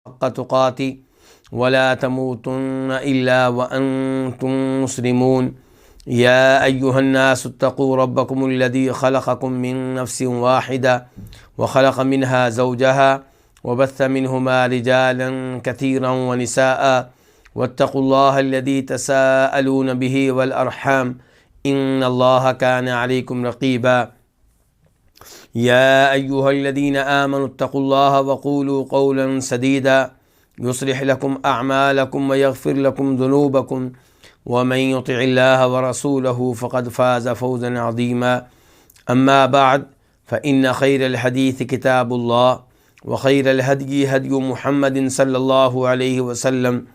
حق تقاته ولا تموتن إلا وأنتم مسلمون يا أيها الناس اتقوا ربكم الذي خلقكم من نفس واحدة وخلق منها زوجها وبث منهما رجالا كثيرا ونساء واتقوا الله الذي تساءلون به والأرحام إن الله كان عليكم رقيبا يا أيها الذين آمنوا اتقوا الله وقولوا قولا سديدا يصلح لكم أعمالكم ويغفر لكم ذنوبكم ومن يطع الله ورسوله فقد فاز فوزا عظيما أما بعد فإن خير الحديث كتاب الله وخير الهدي هدي محمد صلى الله عليه وسلم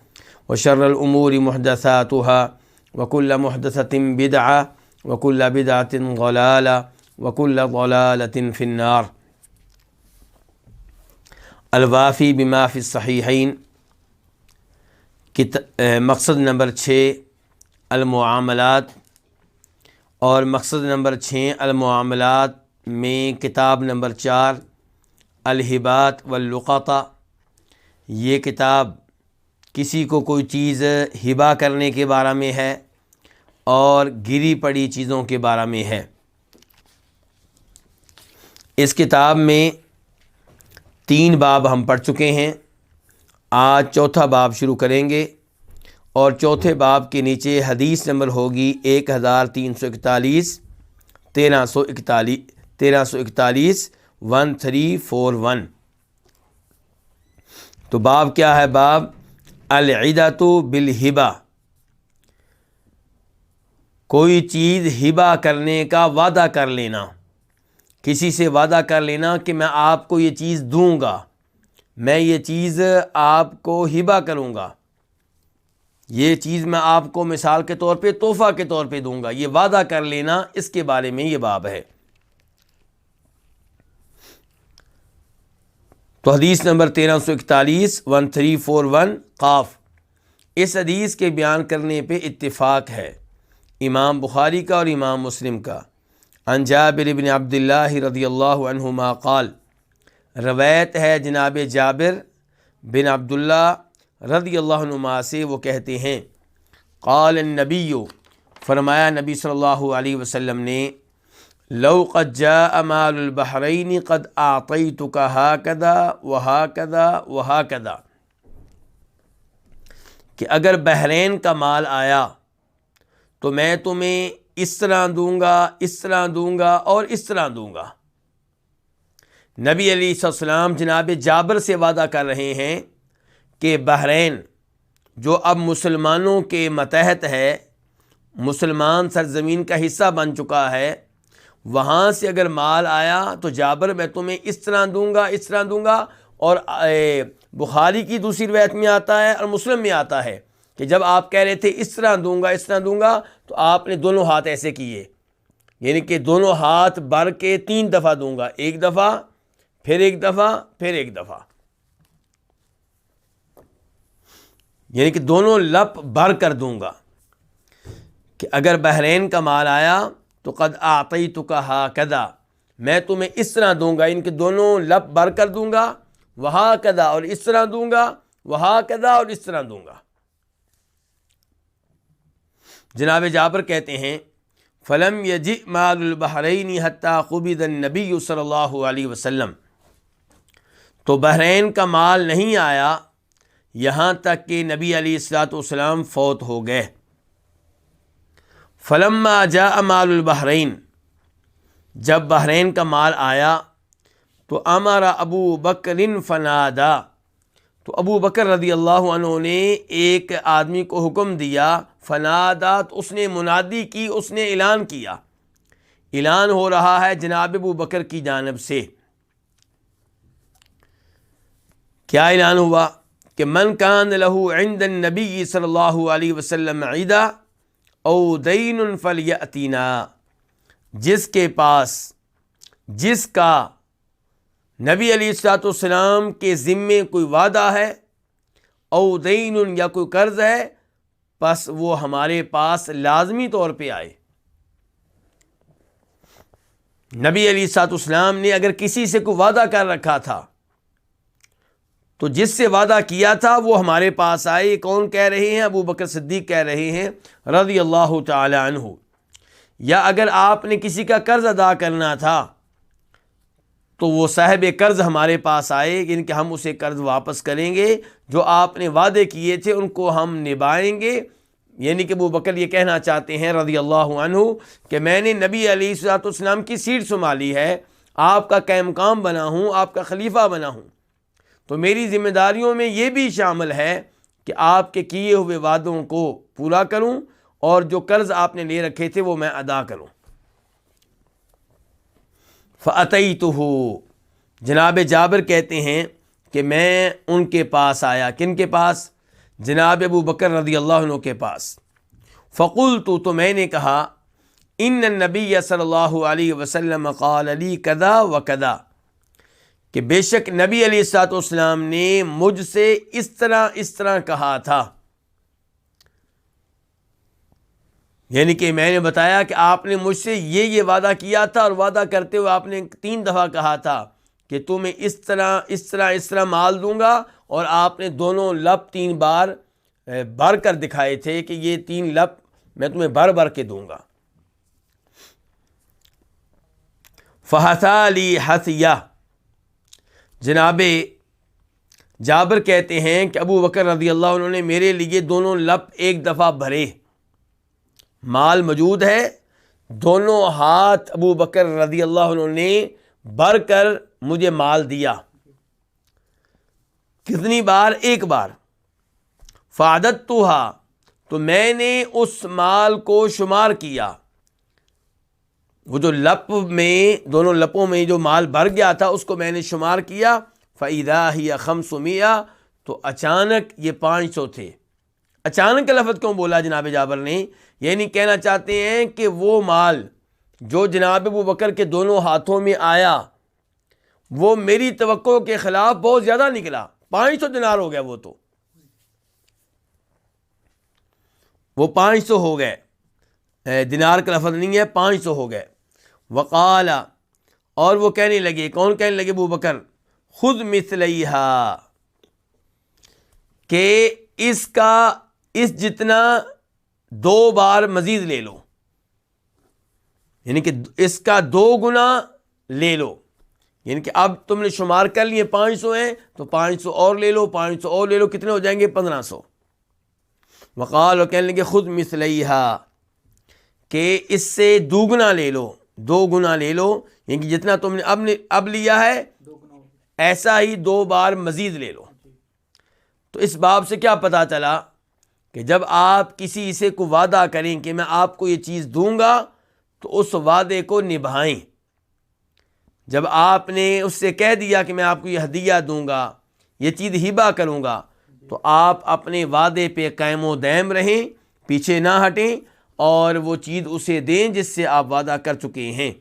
وشر الأمور محدثاتها وكل محدثة بدعة وكل بدعة ضلالة وكل ضلالة في النار۔ الوافی بما فی الصحیحین، مقصد نمبر 6 المعاملات، اور مقصد نمبر 6 المعاملات میں کتاب نمبر 4 الہبات واللقطہ۔ یہ کتاب کسی کو کوئی چیز ہبہ کرنے کے بارے میں ہے اور گری پڑی چیزوں کے بارے میں ہے۔ اس کتاب میں 3 باب ہم پڑھ چکے ہیں، آج چوتھا باب شروع کریں گے، اور چوتھے باب کے نیچے حدیث نمبر ہوگی 1341 1341 تو باب کیا ہے؟ باب العدۃ بالہبہ، کوئی چیز ہبہ کرنے کا وعدہ کر لینا، کسی سے وعدہ کر لینا کہ میں آپ کو یہ چیز دوں گا، میں یہ چیز آپ کو ہبہ کروں گا، یہ چیز میں آپ کو مثال کے طور پہ تحفہ کے طور پہ دوں گا، یہ وعدہ کر لینا، اس کے بارے میں یہ باب ہے۔ تو حدیث نمبر 1341 قاف، اس حدیث کے بیان کرنے پہ اتفاق ہے امام بخاری کا اور امام مسلم کا۔ عن جابر بن عبداللہ رضی اللہ عنہما قال، روایت ہے جناب جابر بن عبداللہ رضی اللہ عنہما سے، وہ کہتے ہیں قال النبی، فرمایا نبی صلی اللہ علیہ وسلم نے، لو قد جاء مال البحرین قد اعطیتک ہکذا وہکذا وہکذا، کہ اگر بحرین کا مال آیا تو میں تمہیں اس طرح دوں گا، اس طرح دوں گا اور اس طرح دوں گا۔ نبی علیہ السلام جناب جابر سے وعدہ کر رہے ہیں کہ بحرین جو اب مسلمانوں کے ماتحت ہے، مسلمان سرزمین کا حصہ بن چکا ہے، وہاں سے اگر مال آیا تو جابر میں تمہیں اس طرح دوں گا، اس طرح دوں گا۔ اور بخاری کی دوسری روایت میں آتا ہے اور مسلم میں آتا ہے کہ جب آپ کہہ رہے تھے اس طرح دوں گا، اس طرح دوں گا، تو آپ نے دونوں ہاتھ ایسے کیے، یعنی کہ دونوں ہاتھ بھر کے 3 دفعہ دوں گا، ایک دفعہ، پھر ایک دفعہ، پھر ایک دفعہ، یعنی کہ دونوں لپ بھر کر دوں گا کہ اگر بحرین کا مال آیا تو قد اعطیتک ہکذا، میں تمہیں اس طرح دوں گا، ان کے دونوں لپ بھر کر دوں گا، وہکذا، اور اس طرح دوں گا، وہکذا، اور اس طرح دوں گا۔ جناب جابر کہتے ہیں فلم یجئ مال البحرین حتی قبض النبی صلی اللہ علیہ وسلم، تو بحرین کا مال نہیں آیا یہاں تک کہ نبی علیہ الصلوۃ والسلام فوت ہو گئے۔ فلما جاء مال البحرین، جب بحرین کا مال آیا تو امر ابو بکر فنادا، تو ابو بکر رضی اللہ عنہ نے ایک آدمی کو حکم دیا، فنادا، تو اس نے منادی کی، اس نے اعلان کیا، اعلان ہو رہا ہے جناب ابو بکر کی جانب سے۔ کیا اعلان ہوا کہ من کان لہ عند النبی صلی اللہ علیہ وسلم عیدا او دین فلیأتینا، جس کے پاس، جس کا نبی علیہ الصلوۃ والسلام کے ذمے کوئی وعدہ ہے، او دین، یا کوئی قرض ہے، پس وہ ہمارے پاس لازمی طور پہ آئے۔ نبی علیہ الصلوۃ والسلام نے اگر کسی سے کوئی وعدہ کر رکھا تھا تو جس سے وعدہ کیا تھا وہ ہمارے پاس آئے. یہ کون کہہ رہے ہیں؟ ابو بکر صدیق کہہ رہے ہیں رضی اللہ تعالی عنہ. یا اگر آپ نے کسی کا قرض ادا کرنا تھا تو وہ صاحب قرض ہمارے پاس آئے، یعنی کہ ہم اسے قرض واپس کریں گے، جو آپ نے وعدے کیے تھے ان کو ہم نبھائیں گے. یعنی کہ ابو بکر یہ کہنا چاہتے ہیں رضی اللہ عنہ کہ میں نے نبی علیہ الصلوۃ والسلام کی سیٹ سنبھالی ہے، آپ کا قائم مقام بنا ہوں، آپ کا خلیفہ بنا ہوں، تو میری ذمہ داریوں میں یہ بھی شامل ہے کہ آپ کے کیے ہوئے وعدوں کو پورا کروں اور جو قرض آپ نے لے رکھے تھے وہ میں ادا کروں. فَأَتَيْتُهُ، جناب جابر کہتے ہیں کہ میں ان کے پاس آیا. کن کے پاس؟ جناب ابو بکر رضی اللہ عنہ کے پاس. فَقُلْتُ، تو میں نے کہا، ان النبی صلی اللہ علیہ وسلم قال لی کذا و کذا، کہ بے شک نبی علیہ الصلوۃ والسلام نے مجھ سے اس طرح کہا تھا. یعنی کہ میں نے بتایا کہ آپ نے مجھ سے یہ وعدہ کیا تھا، اور وعدہ کرتے ہوئے آپ نے 3 دفعہ کہا تھا کہ تمہیں اس طرح مال دوں گا، اور آپ نے دونوں لب 3 بار بھر کر دکھائے تھے کہ یہ 3 لب میں تمہیں بھر کے دوں گا. فَحَثَا لِي حَثِیَہ، جناب جابر کہتے ہیں کہ ابو بکر رضی اللہ عنہ نے میرے لیے دونوں لب ایک دفعہ بھرے. مال موجود ہے، دونوں ہاتھ ابو بکر رضی اللہ عنہ نے بھر کر مجھے مال دیا. کتنی بار؟ ایک بار. فعددتها، تو میں نے اس مال کو شمار کیا. وہ جو لپ میں، دونوں لپوں میں جو مال بھر گیا تھا اس کو میں نے شمار کیا. فَإِذَا هِيَ 500، تو اچانک یہ 500 تھے. اچانک کا لفظ کیوں بولا جناب جابر نے؟ یعنی کہنا چاہتے ہیں کہ وہ مال جو جناب ابو بکر کے دونوں ہاتھوں میں آیا وہ میری توقع کے خلاف بہت زیادہ نکلا. 500 دینار ہو گیا. وہ 500 ہو گئے، دینار کا لفظ نہیں ہے، 500 ہو گئے. وقال، اور وہ کہنے لگے، کون کہنے لگے؟ ابو بکر، خذ مثلیہا، کہ اس جتنا 2 بار مزید لے لو، یعنی کہ اس کا 2 گنا لے لو. یعنی کہ اب تم نے شمار کر لیے 500 ہیں تو 500 اور لے لو، 500 اور لے لو، کتنے ہو جائیں گے؟ 1500. وقال، اور کہنے لگے خذ مثلیہا، کہ اس سے 2 گنا لے لو، 2 گنا لے لو، یعنی کہ جتنا تم نے اب لیا ہے ایسا ہی 2 بار مزید لے لو. تو اس باب سے کیا پتہ چلا کہ جب آپ کسی سے کو وعدہ کریں کہ میں آپ کو یہ چیز دوں گا تو اس وعدے کو نبھائیں. جب آپ نے اس سے کہہ دیا کہ میں آپ کو یہ ہدیہ دوں گا، یہ چیز ہبہ کروں گا، تو آپ اپنے وعدے پہ قائم و دائم رہیں، پیچھے نہ ہٹیں اور وہ چیز اسے دیں جس سے آپ وعدہ کر چکے ہیں.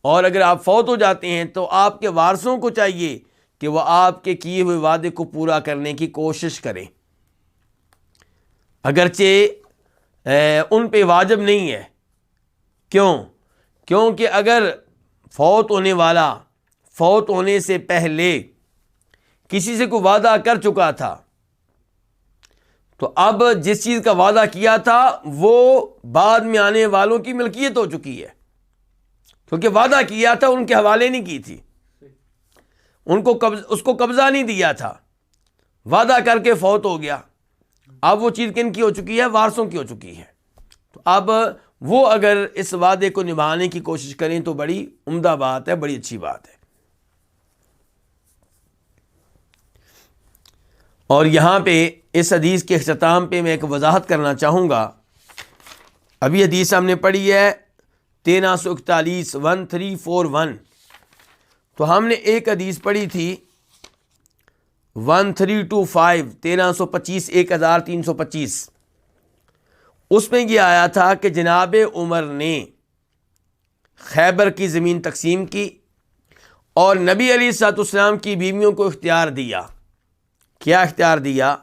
اور اگر آپ فوت ہو جاتے ہیں تو آپ کے وارثوں کو چاہیے کہ وہ آپ کے کیے ہوئے وعدے کو پورا کرنے کی کوشش کریں، اگرچہ ان پہ واجب نہیں ہے. کیونکہ اگر فوت ہونے والا فوت ہونے سے پہلے کسی سے کوئی وعدہ کر چکا تھا تو اب جس چیز کا وعدہ کیا تھا وہ بعد میں آنے والوں کی ملکیت ہو چکی ہے، کیونکہ وعدہ کیا تھا ان کے حوالے نہیں کی تھی، اس کو قبضہ نہیں دیا تھا، وعدہ کر کے فوت ہو گیا. اب وہ چیز کن کی ہو چکی ہے؟ وارثوں کی ہو چکی ہے. تو اب وہ اگر اس وعدے کو نبھانے کی کوشش کریں تو بڑی عمدہ بات ہے، بڑی اچھی بات ہے. اور یہاں پہ اس حدیث کے اختتام پہ میں ایک وضاحت کرنا چاہوں گا. ابھی حدیث ہم نے پڑھی ہے 1341 1341، تو ہم نے ایک حدیث پڑھی تھی 1325 1325 1325. اس میں یہ آیا تھا کہ جناب عمر نے خیبر کی زمین تقسیم کی اور نبی علیہ الصلوۃ والسلام کی بیویوں کو اختیار دیا. کیا اختیار دیا؟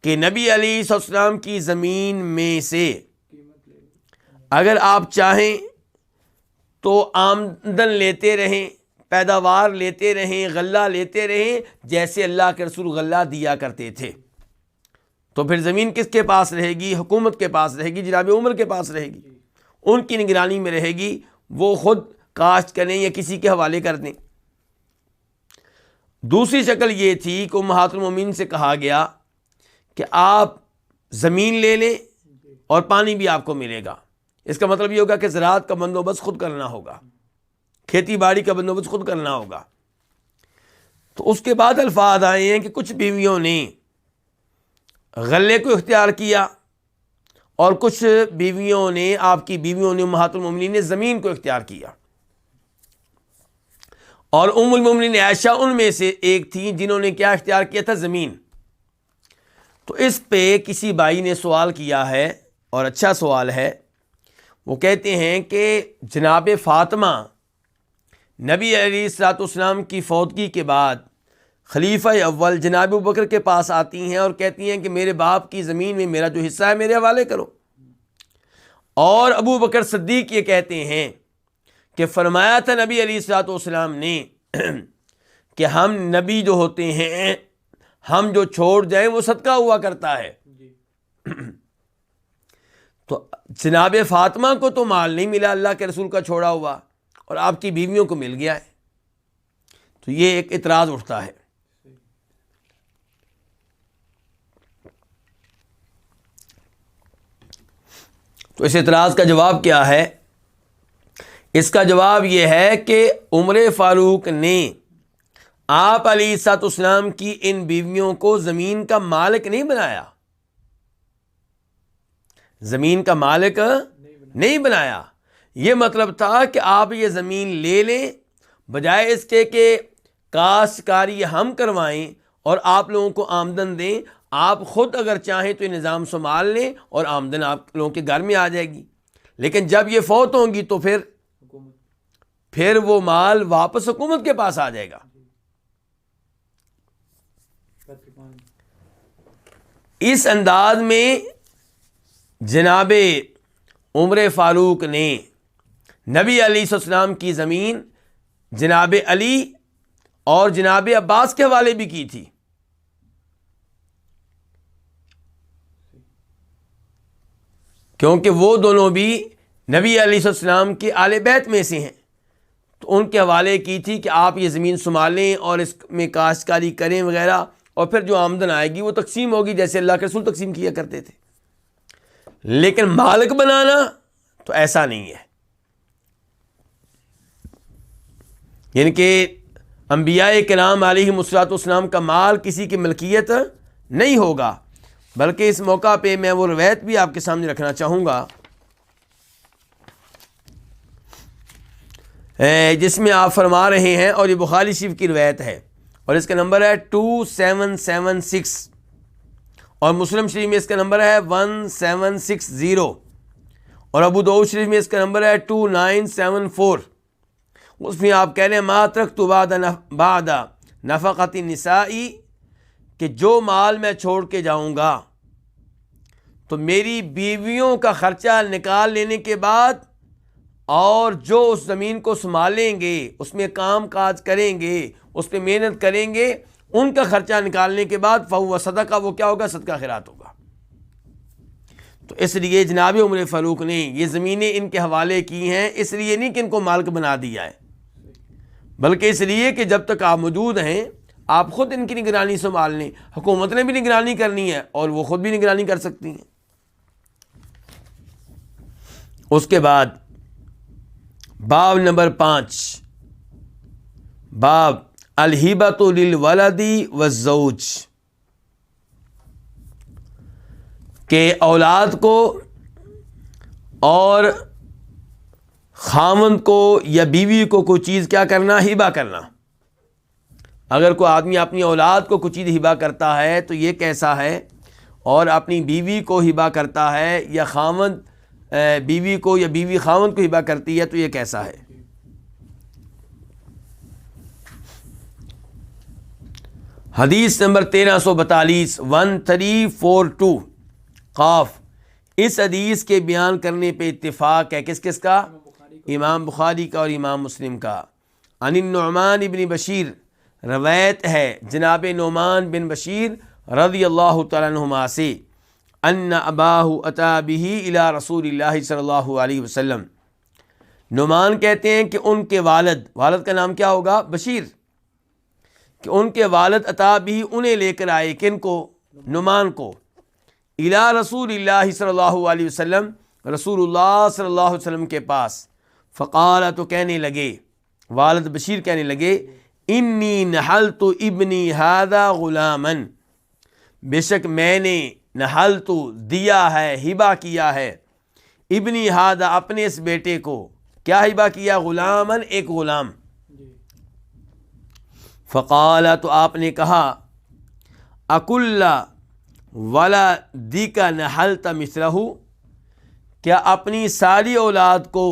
کہ نبی علیہ الصلوۃ والسلام کی زمین میں سے اگر آپ چاہیں تو آمدن لیتے رہیں، پیداوار لیتے رہیں، غلہ لیتے رہیں جیسے اللہ کے رسول غلہ دیا کرتے تھے۔ تو پھر زمین کس کے پاس رہے گی؟ حکومت کے پاس رہے گی، جناب عمر کے پاس رہے گی، ان کی نگرانی میں رہے گی، وہ خود کاشت کریں یا کسی کے حوالے کر دیں۔ دوسری شکل یہ تھی کہ امہات المومنین سے کہا گیا کہ آپ زمین لے لیں اور پانی بھی آپ کو ملے گا۔ اس کا مطلب یہ ہوگا کہ زراعت کا بندوبست خود کرنا ہوگا، کھیتی باڑی کا بندوبست خود کرنا ہوگا۔ تو اس کے بعد الفاظ آئے ہیں کہ کچھ بیویوں نے غلے کو اختیار کیا اور کچھ بیویوں نے، آپ کی بیویوں نے، امہات المومنین نے زمین کو اختیار کیا، اور ام المومنین عائشہ ان میں سے ایک تھیں جنہوں نے کیا اختیار کیا تھا؟ زمین۔ تو اس پہ کسی بھائی نے سوال کیا ہے اور اچھا سوال ہے، وہ کہتے ہیں کہ جناب فاطمہ نبی علیہ الصلوۃ والسلام کی فوتگی کے بعد خلیفہ اول جناب ابوبکر کے پاس آتی ہیں اور کہتی ہیں کہ میرے باپ کی زمین میں میرا جو حصہ ہے میرے حوالے کرو، اور ابو بکر صدیق یہ کہتے ہیں کہ فرمایا تھا نبی علیہ الصلوۃ والسلام نے کہ ہم نبی جو ہوتے ہیں، ہم جو چھوڑ جائیں وہ صدقہ ہوا کرتا ہے۔ تو جناب فاطمہ کو تو مال نہیں ملا اللہ کے رسول کا چھوڑا ہوا، اور آپ کی بیویوں کو مل گیا ہے۔ تو یہ ایک اعتراض اٹھتا ہے۔ تو اس اعتراض کا جواب کیا ہے؟ اس کا جواب یہ ہے کہ عمر فاروق نے آپ علیہ الصلوۃ والسلام کی ان بیویوں کو زمین کا مالک نہیں بنایا، زمین کا مالک نہیں بنایا۔ یہ مطلب تھا کہ آپ یہ زمین لے لیں، بجائے اس کے کہ کاشتکاری ہم کروائیں اور آپ لوگوں کو آمدن دیں، آپ خود اگر چاہیں تو یہ نظام سنبھال لیں اور آمدن آپ لوگوں کے گھر میں آ جائے گی۔ لیکن جب یہ فوت ہوں گی تو پھر وہ مال واپس حکومت کے پاس آ جائے گا۔ اس انداز میں جناب عمر فاروق نے نبی علیہ السلام کی زمین جناب علی اور جناب عباس کے حوالے بھی کی تھی۔ کیونکہ وہ دونوں بھی نبی علیہ السلام کے آل بیت میں سے ہیں، تو ان کے حوالے کی تھی کہ آپ یہ زمین سنبھالیں اور اس میں کاشتکاری کریں وغیرہ، اور پھر جو آمدن آئے گی وہ تقسیم ہوگی جیسے اللہ کے رسول تقسیم کیا کرتے تھے۔ لیکن مالک بنانا تو ایسا نہیں ہے، یعنی کہ انبیاء کرام علیہم الصلوۃ والسلام کا مال کسی کی ملکیت نہیں ہوگا۔ بلکہ اس موقع پہ میں وہ روایت بھی آپ کے سامنے رکھنا چاہوں گا جس میں آپ فرما رہے ہیں، اور یہ بخاری شریف کی روایت ہے اور اس کا نمبر ہے 2776، اور مسلم شریف میں اس کا نمبر ہے 1760، اور ابو داؤد شریف میں اس کا نمبر ہے 2974۔ اس میں آپ کہہ رہے ہیں ما ترکت بعد نفقۃ النساء، کہ جو مال میں چھوڑ کے جاؤں گا تو میری بیویوں کا خرچہ نکال لینے کے بعد، اور جو اس زمین کو سنبھالیں گے، اس میں کام کاج کریں گے، اس پہ محنت کریں گے، ان کا خرچہ نکالنے کے بعد فہو صدقہ، وہ کیا ہوگا؟ صدقہ خیرات ہوگا۔ تو اس لیے جناب عمر فاروق نے یہ زمینیں ان کے حوالے کی ہیں، اس لیے نہیں کہ ان کو مالک بنا دیا ہے، بلکہ اس لیے کہ جب تک آپ موجود ہیں آپ خود ان کی نگرانی سنبھال لیں۔ حکومت نے بھی نگرانی کرنی ہے اور وہ خود بھی نگرانی کر سکتی ہیں۔ اس کے بعد باب نمبر 5، باب الہبۃ للولد والزوج، کہ اولاد کو اور خاوند کو یا بیوی کو کوئی چیز کیا کرنا؟ ہبہ کرنا۔ اگر کوئی آدمی اپنی اولاد کو کوئی چیز ہبہ کرتا ہے تو یہ کیسا ہے، اور اپنی بیوی کو ہبہ کرتا ہے، یا خاوند بیوی کو یا بیوی خاوند کو ہبہ کرتی ہے تو یہ کیسا ہے؟ حدیث نمبر 1342 1342 قاف۔ اس حدیث کے بیان کرنے پہ اتفاق ہے کس کس کا؟ امام بخاری کا اور امام مسلم کا۔ عن النعمان بن بشیر، روایت ہے جناب نعمان بن بشیر رضی اللہ تعالیٰ عنہما سے، ان اباہ اتی بہ الی رسول اللہ صلی اللہ علیہ وسلم، نعمان کہتے ہیں کہ ان کے والد کا نام کیا ہوگا؟ بشیر، کہ ان کے والد اتی بہ انہیں لے کر آئے، کن کو؟ نعمان کو، الی رسول اللہ صلی اللہ علیہ وسلم، رسول اللہ صلی اللہ علیہ وسلم کے پاس، فقال، تو کہنے لگے، والد بشیر کہنے لگے، انی نحلت ابنی ھذا غلاما، بے شک میں نے نحلت دیا ہے، ہبہ کیا ہے، ابنی ھذا اپنے اس بیٹے کو، کیا ہبہ کیا؟ غلاما، ایک غلام۔ فقال، تو آپ نے کہا، اکل ولدک نحلت مثلہ، کیا اپنی ساری اولاد کو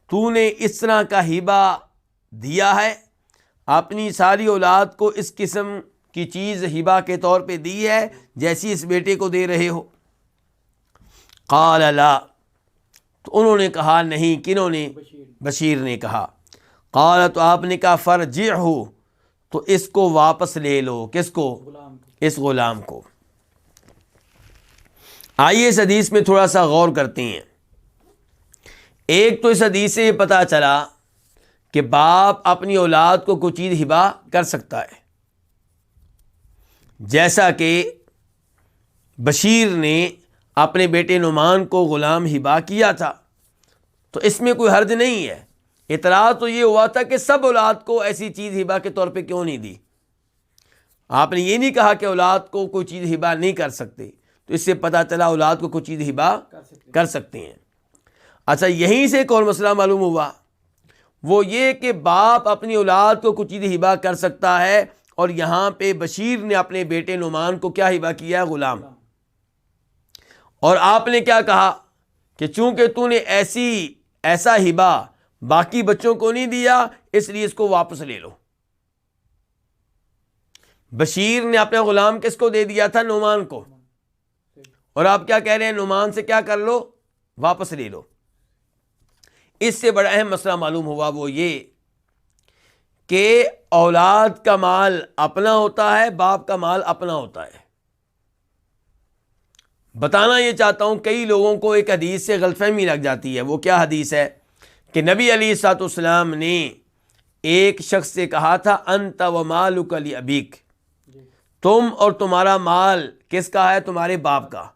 تو نے اس طرح کا ہبہ دیا ہے؟ اپنی ساری اولاد کو اس قسم کی چیز ہبہ کے طور پہ دی ہے جیسی اس بیٹے کو دے رہے ہو؟ قال لا، تو انہوں نے کہا نہیں، کنہوں نے؟ بشیر نے کہا۔ قال، تو آپ نے کہا، فرجعہ، تو اس کو واپس لے لو، کس کو؟ اس غلام کو۔ آئیے اس حدیث میں تھوڑا سا غور کرتے ہیں۔ ایک تو اس حدیث سے یہ پتہ چلا کہ باپ اپنی اولاد کو کوئی چیز ہبہ کر سکتا ہے، جیسا کہ بشیر نے اپنے بیٹے نعمان کو غلام ہبہ کیا تھا، تو اس میں کوئی حرج نہیں ہے۔ اعتراض تو یہ ہوا تھا کہ سب اولاد کو ایسی چیز ہبہ کے طور پہ کیوں نہیں دی؟ آپ نے یہ نہیں کہا کہ اولاد کو کوئی چیز ہبہ نہیں کر سکتے، تو اس سے پتہ چلا اولاد کو کوئی چیز ہبہ کر سکتے ہیں۔ اچھا، یہیں سے ایک اور مسئلہ معلوم ہوا، وہ یہ کہ باپ اپنی اولاد کو کچھ چیز ہبہ کر سکتا ہے، اور یہاں پہ بشیر نے اپنے بیٹے نعمان کو کیا ہبہ کیا ہے؟ غلام۔ اور آپ نے کیا کہا کہ چونکہ تو نے ایسا ہبہ باقی بچوں کو نہیں دیا، اس لیے اس کو واپس لے لو۔ بشیر نے اپنا غلام کس کو دے دیا تھا؟ نعمان کو، اور آپ کیا کہہ رہے ہیں؟ نعمان سے کیا کر لو؟ واپس لے لو۔ اس سے بڑا اہم مسئلہ معلوم ہوا، وہ یہ کہ اولاد کا مال اپنا ہوتا ہے، باپ کا مال اپنا ہوتا ہے۔ بتانا یہ چاہتا ہوں، کئی لوگوں کو ایک حدیث سے غلط فہمی لگ جاتی ہے۔ وہ کیا حدیث ہے؟ کہ نبی علیہ الصلوۃ والسلام نے ایک شخص سے کہا تھا، انت ومالک لابیک، تم اور تمہارا مال کس کا ہے؟ تمہارے باپ کا۔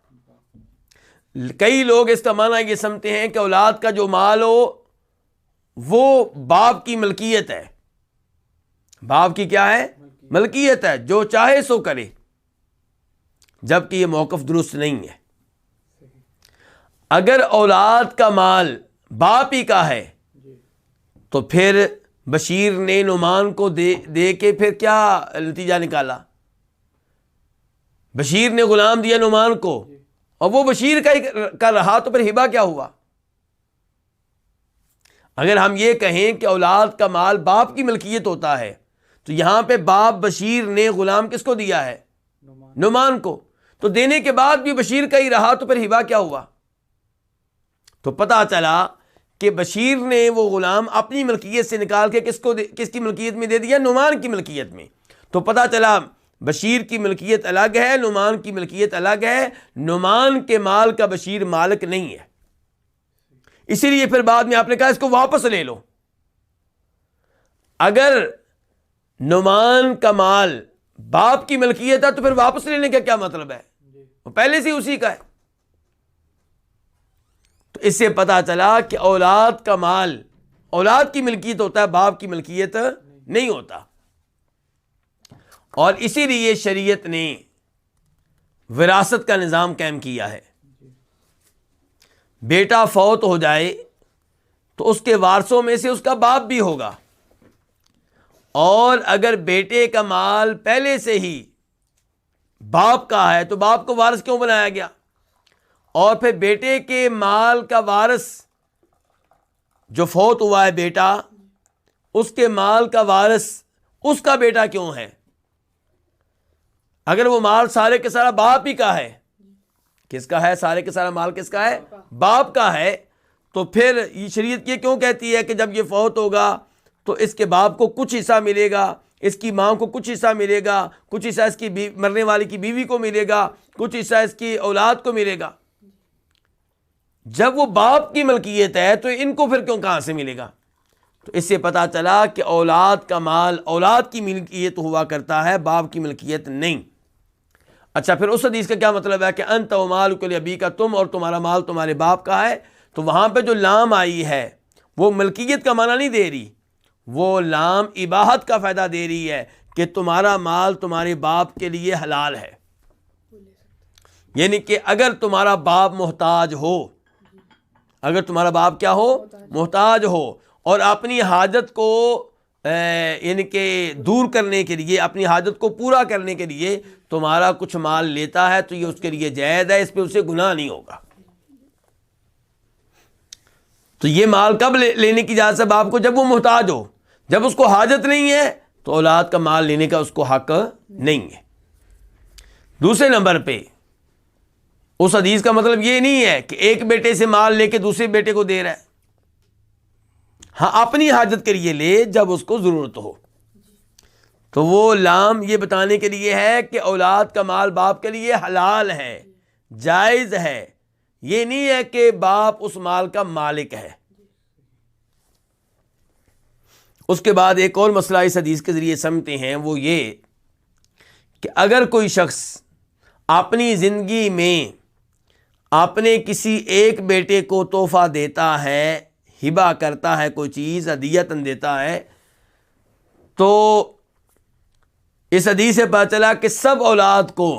کئی لوگ اس کا معنی یہ سمجھتے ہیں کہ اولاد کا جو مال ہو وہ باپ کی ملکیت ہے، باپ کی کیا ہے؟ ملکیت ہے، جو چاہے سو کرے، جبکہ یہ موقف درست نہیں ہے۔ اگر اولاد کا مال باپ ہی کا ہے تو پھر بشیر نے نعمان کو دے کے پھر کیا نتیجہ نکالا؟ بشیر نے غلام دیا نعمان کو، اور وہ بشیر کا رہا، تو پھر ہبہ کیا ہوا؟ اگر ہم یہ کہیں کہ اولاد کا مال باپ کی ملکیت ہوتا ہے، تو یہاں پہ باپ بشیر نے غلام کس کو دیا ہے؟ نعمان کو، تو دینے کے بعد بھی بشیر کا ہی رہا، تو پھر ہبہ کیا ہوا؟ تو پتہ چلا کہ بشیر نے وہ غلام اپنی ملکیت سے نکال کے کس کی ملکیت میں دے دیا؟ نعمان کی ملکیت میں۔ تو پتہ چلا بشیر کی ملکیت الگ ہے، نعمان کی ملکیت الگ ہے، نعمان کے مال کا بشیر مالک نہیں ہے۔ اسی لیے پھر بعد میں آپ نے کہا اس کو واپس لے لو۔ اگر نعمان کا مال باپ کی ملکیت ہے تو پھر واپس لینے کا کیا مطلب ہے؟ وہ پہلے سے اسی کا ہے۔ تو اس سے پتہ چلا کہ اولاد کا مال اولاد کی ملکیت ہوتا ہے، باپ کی ملکیت نہیں ہوتا۔ اور اسی لیے شریعت نے وراثت کا نظام قائم کیا ہے۔ بیٹا فوت ہو جائے تو اس کے وارثوں میں سے اس کا باپ بھی ہوگا، اور اگر بیٹے کا مال پہلے سے ہی باپ کا ہے تو باپ کو وارث کیوں بنایا گیا؟ اور پھر بیٹے کے مال کا وارث جو فوت ہوا ہے بیٹا، اس کے مال کا وارث اس کا بیٹا کیوں ہے؟ اگر وہ مال سارے کے سارا باپ ہی کا ہے، کس کا ہے؟ سارے کے سارا مال کس کا ہے؟ باپ کا ہے۔ تو پھر یہ شریعت یہ کیوں کہتی ہے کہ جب یہ فوت ہوگا تو اس کے باپ کو کچھ حصہ ملے گا، اس کی ماں کو کچھ حصہ ملے گا، کچھ حصہ اس کی مرنے والی کی بیوی کو ملے گا، کچھ حصہ اس کی اولاد کو ملے گا۔ جب وہ باپ کی ملکیت ہے تو ان کو پھر کہاں سے ملے گا؟ تو اس سے پتہ چلا کہ اولاد کا مال اولاد کی ملکیت ہوا کرتا ہے، باپ کی ملکیت نہیں۔ اچھا، پھر اس حدیث کا کیا مطلب ہے کہ انت و مالک لابیک، تم اور تمہارا مال تمہارے باپ کا ہے؟ تو وہاں پہ جو لام آئی ہے وہ ملکیت کا معنی نہیں دے رہی، وہ لام اباحت کا فائدہ دے رہی ہے کہ تمہارا مال تمہارے باپ کے لیے حلال ہے۔ یعنی کہ اگر تمہارا باپ محتاج ہو، اگر تمہارا باپ کیا ہو؟ محتاج ہو، اور اپنی حاجت کو یعنی کہ دور کرنے کے لیے، اپنی حاجت کو پورا کرنے کے لیے تمہارا کچھ مال لیتا ہے تو یہ اس کے لیے جائز ہے، اس پہ اسے گناہ نہیں ہوگا۔ تو یہ مال کب لینے کی اجازت ہے باپ کو؟ جب وہ محتاج ہو۔ جب اس کو حاجت نہیں ہے تو اولاد کا مال لینے کا اس کو حق نہیں ہے۔ دوسرے نمبر پہ اس حدیث کا مطلب یہ نہیں ہے کہ ایک بیٹے سے مال لے کے دوسرے بیٹے کو دے رہا ہے، ہاں اپنی حاجت کے لیے لے جب اس کو ضرورت ہو۔ تو وہ لام یہ بتانے کے لیے ہے کہ اولاد کا مال باپ کے لیے حلال ہے، جائز ہے، یہ نہیں ہے کہ باپ اس مال کا مالک ہے۔ اس کے بعد ایک اور مسئلہ اس حدیث کے ذریعے سمجھتے ہیں، وہ یہ کہ اگر کوئی شخص اپنی زندگی میں اپنے کسی ایک بیٹے کو تحفہ دیتا ہے، ہبہ کرتا ہے، کوئی چیز ہدیتاً دیتا ہے، تو اس حدیث سے پتہ چلا کہ سب اولاد کو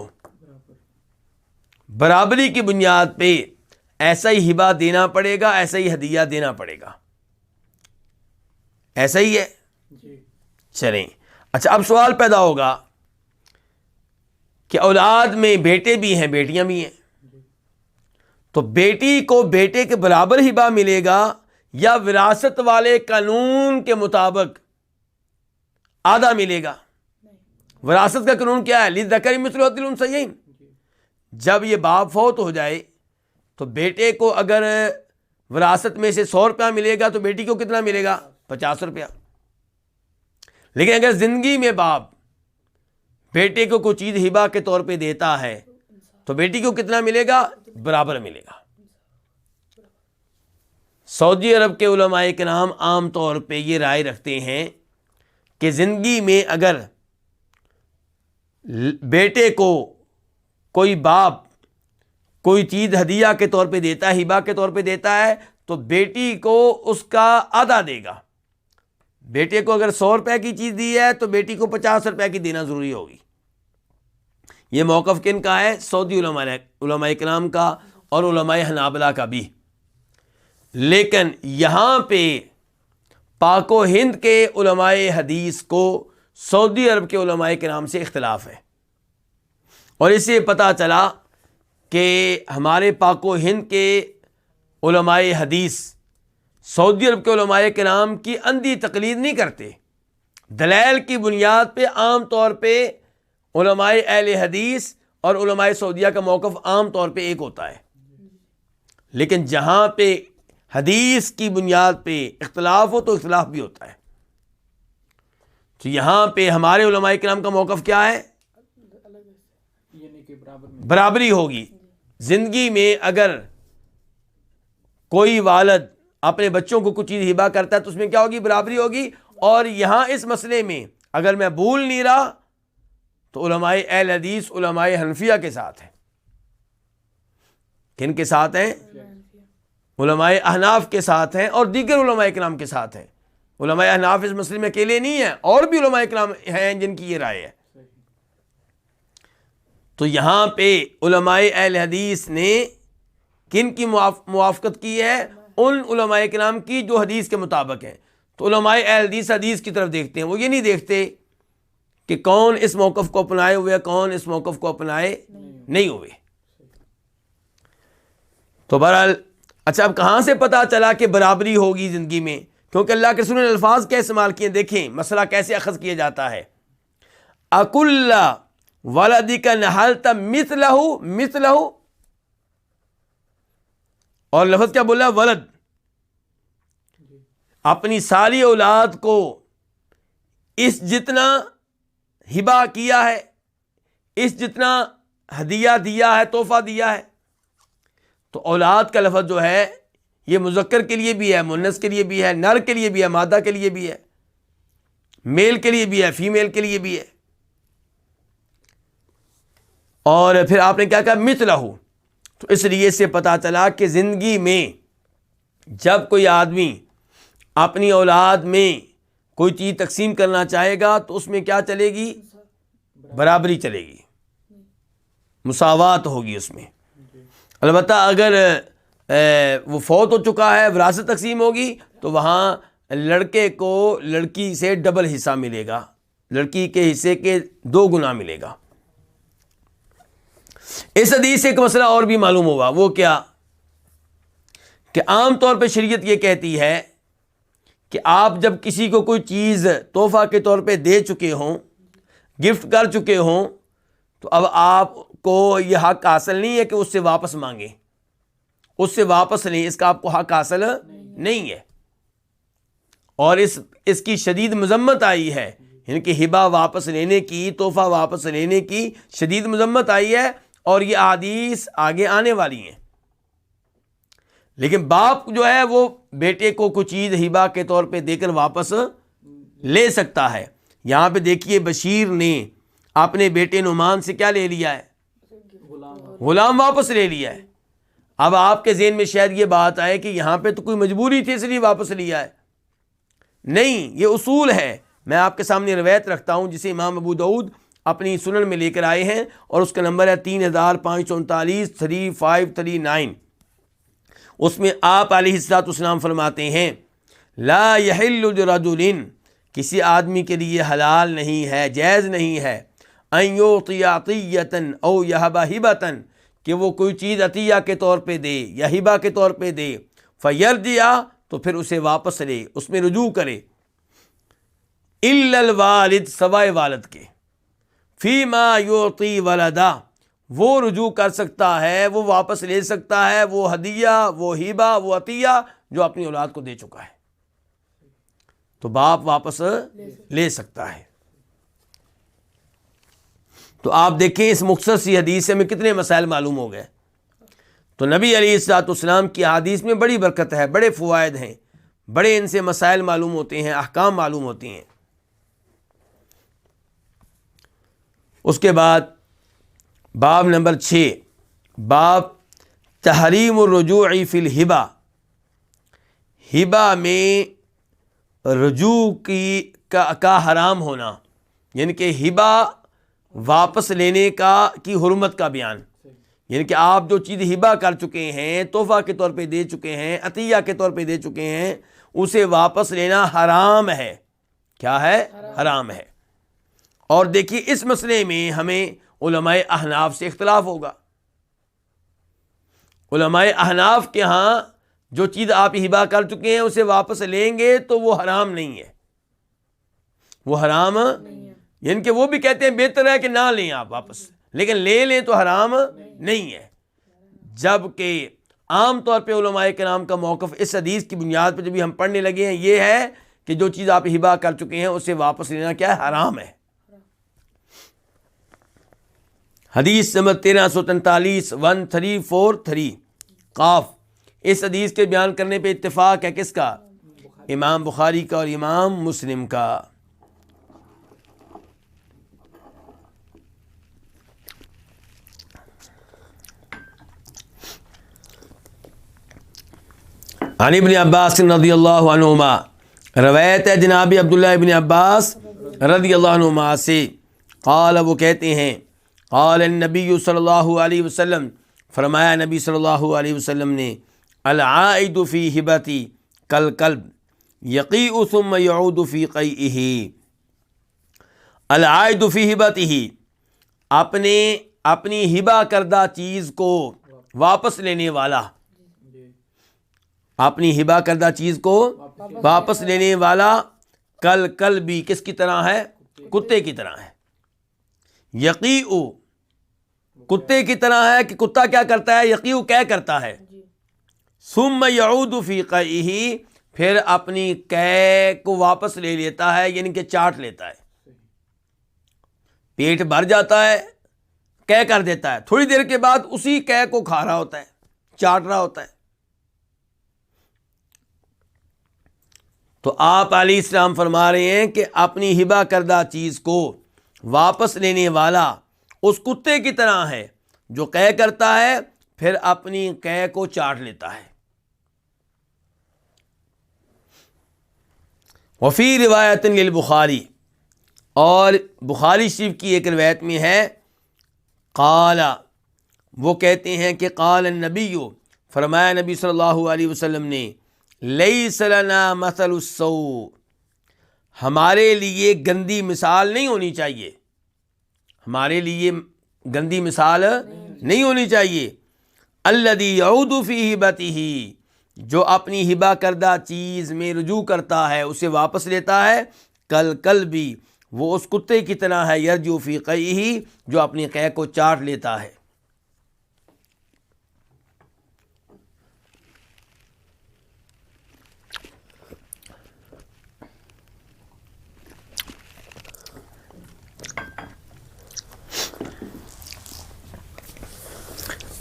برابری کی بنیاد پہ ایسا ہی ہبہ دینا پڑے گا، ایسا ہی ہدیہ دینا پڑے گا۔ ایسا ہی ہے؟ چلیں، اچھا اب سوال پیدا ہوگا کہ اولاد میں بیٹے بھی ہیں بیٹیاں بھی ہیں، تو بیٹی کو بیٹے کے برابر ہبہ ملے گا یا وراثت والے قانون کے مطابق آدھا ملے گا؟ وراثت کا قانون کیا ہے؟ للذکر مثل حظ الانثیین۔ جب یہ باپ فوت ہو جائے تو بیٹے کو اگر وراثت میں سے 100 روپیہ ملے گا تو بیٹی کو کتنا ملے گا؟ 50 روپیہ۔ لیکن اگر زندگی میں باپ بیٹے کو کوئی چیز ہبہ کے طور پہ دیتا ہے تو بیٹی کو کتنا ملے گا؟ برابر ملے گا۔ سعودی عرب کے علماء کرام عام طور پہ یہ رائے رکھتے ہیں کہ زندگی میں اگر بیٹے کو کوئی باپ کوئی چیز ہدیہ کے طور پہ دیتا ہے، ہبہ کے طور پہ دیتا ہے، تو بیٹی کو اس کا آدھا دے گا۔ بیٹے کو اگر 100 روپے کی چیز دی ہے تو بیٹی کو 50 روپے کی دینا ضروری ہوگی۔ یہ موقف کن کا ہے؟ سعودی علماء کرام کا اور علماء حنابلہ کا بھی۔ لیکن یہاں پہ پاک و ہند کے علماء حدیث کو سعودی عرب کے علماء کرام سے اختلاف ہے، اور اس سے پتہ چلا کہ ہمارے پاک و ہند کے علماء حدیث سعودی عرب کے علماء کرام کی اندھی تقلید نہیں کرتے۔ دلائل کی بنیاد پہ عام طور پہ علماء اہل حدیث اور علماء سعودیہ کا موقف عام طور پہ ایک ہوتا ہے، لیکن جہاں پہ حدیث کی بنیاد پہ اختلاف ہو تو اختلاف بھی ہوتا ہے۔ تو یہاں پہ ہمارے علماء کرام کا موقف کیا ہے؟ برابری ہوگی۔ زندگی میں اگر کوئی والد اپنے بچوں کو کچھ چیز ہبہ کرتا ہے تو اس میں کیا ہوگی؟ برابری ہوگی۔ اور یہاں اس مسئلے میں اگر میں بھول نہیں رہا تو علماء اہل حدیث علماء حنفیہ کے ساتھ ہیں۔ کن کے ساتھ ہیں؟ علماء احناف کے ساتھ ہیں اور دیگر علماء کرام کے ساتھ ہیں۔ علماء احناف اس مسئلے میں اکیلے نہیں ہیں، اور بھی علماء کرام ہیں جن کی یہ رائے ہے۔ تو یہاں پہ علماء اہل حدیث نے کن کی موافقت کی ہے؟ ان علماء کرام کی جو حدیث کے مطابق ہیں۔ تو علماء اہل حدیث حدیث کی طرف دیکھتے ہیں، وہ یہ نہیں دیکھتے کہ کون اس موقف کو اپنائے ہوئے کون اس موقف کو اپنائے نہیں ہوئے۔ تو بہرحال اچھا اب کہاں سے پتا چلا کہ برابری ہوگی زندگی میں؟ کیونکہ اللہ کے رسول نے الفاظ کیا استعمال کیے، دیکھیں مسئلہ کیسے اخذ کیا جاتا ہے۔ اکل ولدک نحلت مثلہ مثلہ، اور لفظ کیا بولا؟ ولد۔ اپنی ساری اولاد کو اس جتنا ہبا کیا ہے، اس جتنا ہدیہ دیا ہے، تحفہ دیا ہے، تو اولاد کا لفظ جو ہے یہ مذکر کے لیے بھی ہے، مؤنث کے لیے بھی ہے، نر کے لیے بھی ہے، مادہ کے لیے بھی ہے، میل کے لیے بھی ہے، فیمیل کے لیے بھی ہے۔ اور پھر آپ نے کیا کہا؟ مثلہ، تو اس لیے سے پتہ چلا کہ زندگی میں جب کوئی آدمی اپنی اولاد میں کوئی چیز تقسیم کرنا چاہے گا تو اس میں کیا چلے گی؟ برابری چلے گی، مساوات ہوگی اس میں۔ البتہ اگر وہ فوت ہو چکا ہے، وراثت تقسیم ہوگی، تو وہاں لڑکے کو لڑکی سے ڈبل حصہ ملے گا، لڑکی کے حصے کے 2 گنا ملے گا۔ اس حدیث سے ایک مسئلہ اور بھی معلوم ہوا، وہ کیا کہ عام طور پہ شریعت یہ کہتی ہے کہ آپ جب کسی کو کوئی چیز تحفہ کے طور پہ دے چکے ہوں، گفٹ کر چکے ہوں، تو اب آپ کو یہ حق حاصل نہیں ہے کہ اس سے واپس مانگیں، اس سے واپس لیں، اس کا آپ کو حق حاصل نہیں ہے۔ اور اس کی شدید مذمت آئی ہے، یعنی کہ ہبہ واپس لینے کی، تحفہ واپس لینے کی شدید مذمت آئی ہے، اور یہ احادیث آگے آنے والی ہیں۔ لیکن باپ جو ہے وہ بیٹے کو کوئی چیز ہبہ کے طور پہ دے کر واپس لے سکتا ہے۔ یہاں پہ دیکھیے بشیر نے اپنے بیٹے نعمان سے کیا لے لیا ہے؟ غلام واپس لے لیا ہے۔ اب آپ کے ذہن میں شاید یہ بات آئے کہ یہاں پہ تو کوئی مجبوری تھی اس لیے واپس لیا ہے۔ نہیں، یہ اصول ہے۔ میں آپ کے سامنے روایت رکھتا ہوں جسے امام ابو داؤد اپنی سنن میں لے کر آئے ہیں، اور اس کا نمبر ہے 3539 3539۔ اس میں آپ علیہ الصلوۃ والسلام فرماتے ہیں لا یحل لرجل، کسی آدمی کے لیے حلال نہیں ہے، جائز نہیں ہے، ان یعطی عطیۃ او یہب ہبۃ، کہ وہ کوئی چیز عطیہ کے طور پہ دے یا ہبہ کے طور پہ دے، فیرجع، تو پھر اسے واپس لے، اس میں رجوع کرے، الا الوالد، سوائے والد کے، فیما یعطی ولدہ، وہ رجوع کر سکتا ہے، وہ واپس لے سکتا ہے وہ ہدیہ، وہ ہبہ، وہ عطیہ جو اپنی اولاد کو دے چکا ہے، تو باپ واپس لے سکتا ہے۔ تو آپ دیکھیں اس مختصر سی حدیث سے ہمیں کتنے مسائل معلوم ہو گئے۔ تو نبی علیہ الصلوۃ والسلام کی حدیث میں بڑی برکت ہے، بڑے فوائد ہیں، بڑے ان سے مسائل معلوم ہوتے ہیں، احکام معلوم ہوتے ہیں۔ اس کے بعد باب نمبر 6، باب تحریم الرجوع فی الہبہ، ہبہ میں رجوع کا حرام ہونا، یعنی کہ ہبہ واپس لینے کی حرمت کا بیان، یعنی کہ آپ جو چیز ہبہ کر چکے ہیں، تحفہ کے طور پہ دے چکے ہیں، عطیہ کے طور پہ دے چکے ہیں، اسے واپس لینا حرام ہے۔ کیا ہے؟ حرام ہے۔ اور دیکھیے اس مسئلے میں ہمیں علماء احناف سے اختلاف ہوگا۔ علماء احناف کے ہاں جو چیز آپ ہبہ کر چکے ہیں اسے واپس لیں گے تو وہ حرام نہیں ہے، وہ حرام یعنی کہ وہ بھی کہتے ہیں بہتر ہے کہ نہ لیں آپ واپس، لیکن لے لیں تو حرام نہیں ہے۔ جبکہ عام طور پہ علماء کرام کا موقف اس حدیث کی بنیاد پہ جب ہم پڑھنے لگے ہیں یہ ہے کہ جو چیز آپ ہبہ کر چکے ہیں اسے واپس لینا کیا ہے؟ حرام ہے۔ حدیث نمبر 1343 1343 قاف، اس حدیث کے بیان کرنے پہ اتفاق ہے کس کا؟ امام بخاری کا اور امام مسلم کا۔ عن ابن عباس رضی اللہ عنہما، روایت ہے جناب عبداللہ ابن عباس رضی اللہ عنہما سے، قال، وہ کہتے ہیں، قال النبی صلی اللہ علیہ وسلم، فرمایا نبی صلی اللہ علیہ وسلم نے، العائد فی ہبتی کالکلب یقیء ثم یعود فی قیئہ، العائد فی ہبتہ، اپنی ہبہ کردہ چیز کو واپس لینے والا، اپنی ہبہ کردہ چیز کو واپس لینے والا، کالکلبی، کس کی طرح ہے؟ کتے کی طرح ہے۔ یقیء، کتے کی طرح ہے کہ کتا کیا کرتا ہے؟ یقیء کیا کرتا ہے؟ ثم یعود فی قیئہ، پھر اپنی قے کو واپس لے لیتا ہے، یعنی کہ چاٹ لیتا ہے. پیٹ بھر جاتا ہے، قے کر دیتا ہے، تھوڑی دیر کے بعد اسی قے کو کھا رہا ہوتا ہے، چاٹ رہا ہوتا ہے. تو آپ علیہ السلام فرما رہے ہیں کہ اپنی ہبہ کردہ چیز کو واپس لینے والا اس کتے کی طرح ہے جو قے کرتا ہے پھر اپنی قے کو چاٹ لیتا ہے. وفی روایت للبخاری، اور بخاری شریف کی ایک روایت میں ہے، قال، وہ کہتے ہیں کہ قال النبی، فرمایا نبی صلی اللہ علیہ وسلم نے، لیس لنا مثل السوء، ہمارے لیے گندی مثال نہیں ہونی چاہیے، ہمارے لیے گندی مثال نہیں ہونی چاہیے. الذی یعود فی ہبتہ، جو اپنی ہبہ کردہ چیز میں رجوع کرتا ہے، اسے واپس لیتا ہے، کل بھی وہ اس کتے کی طرح ہے، یرجو فی قیہ، جو اپنی قے کو چاٹ لیتا ہے.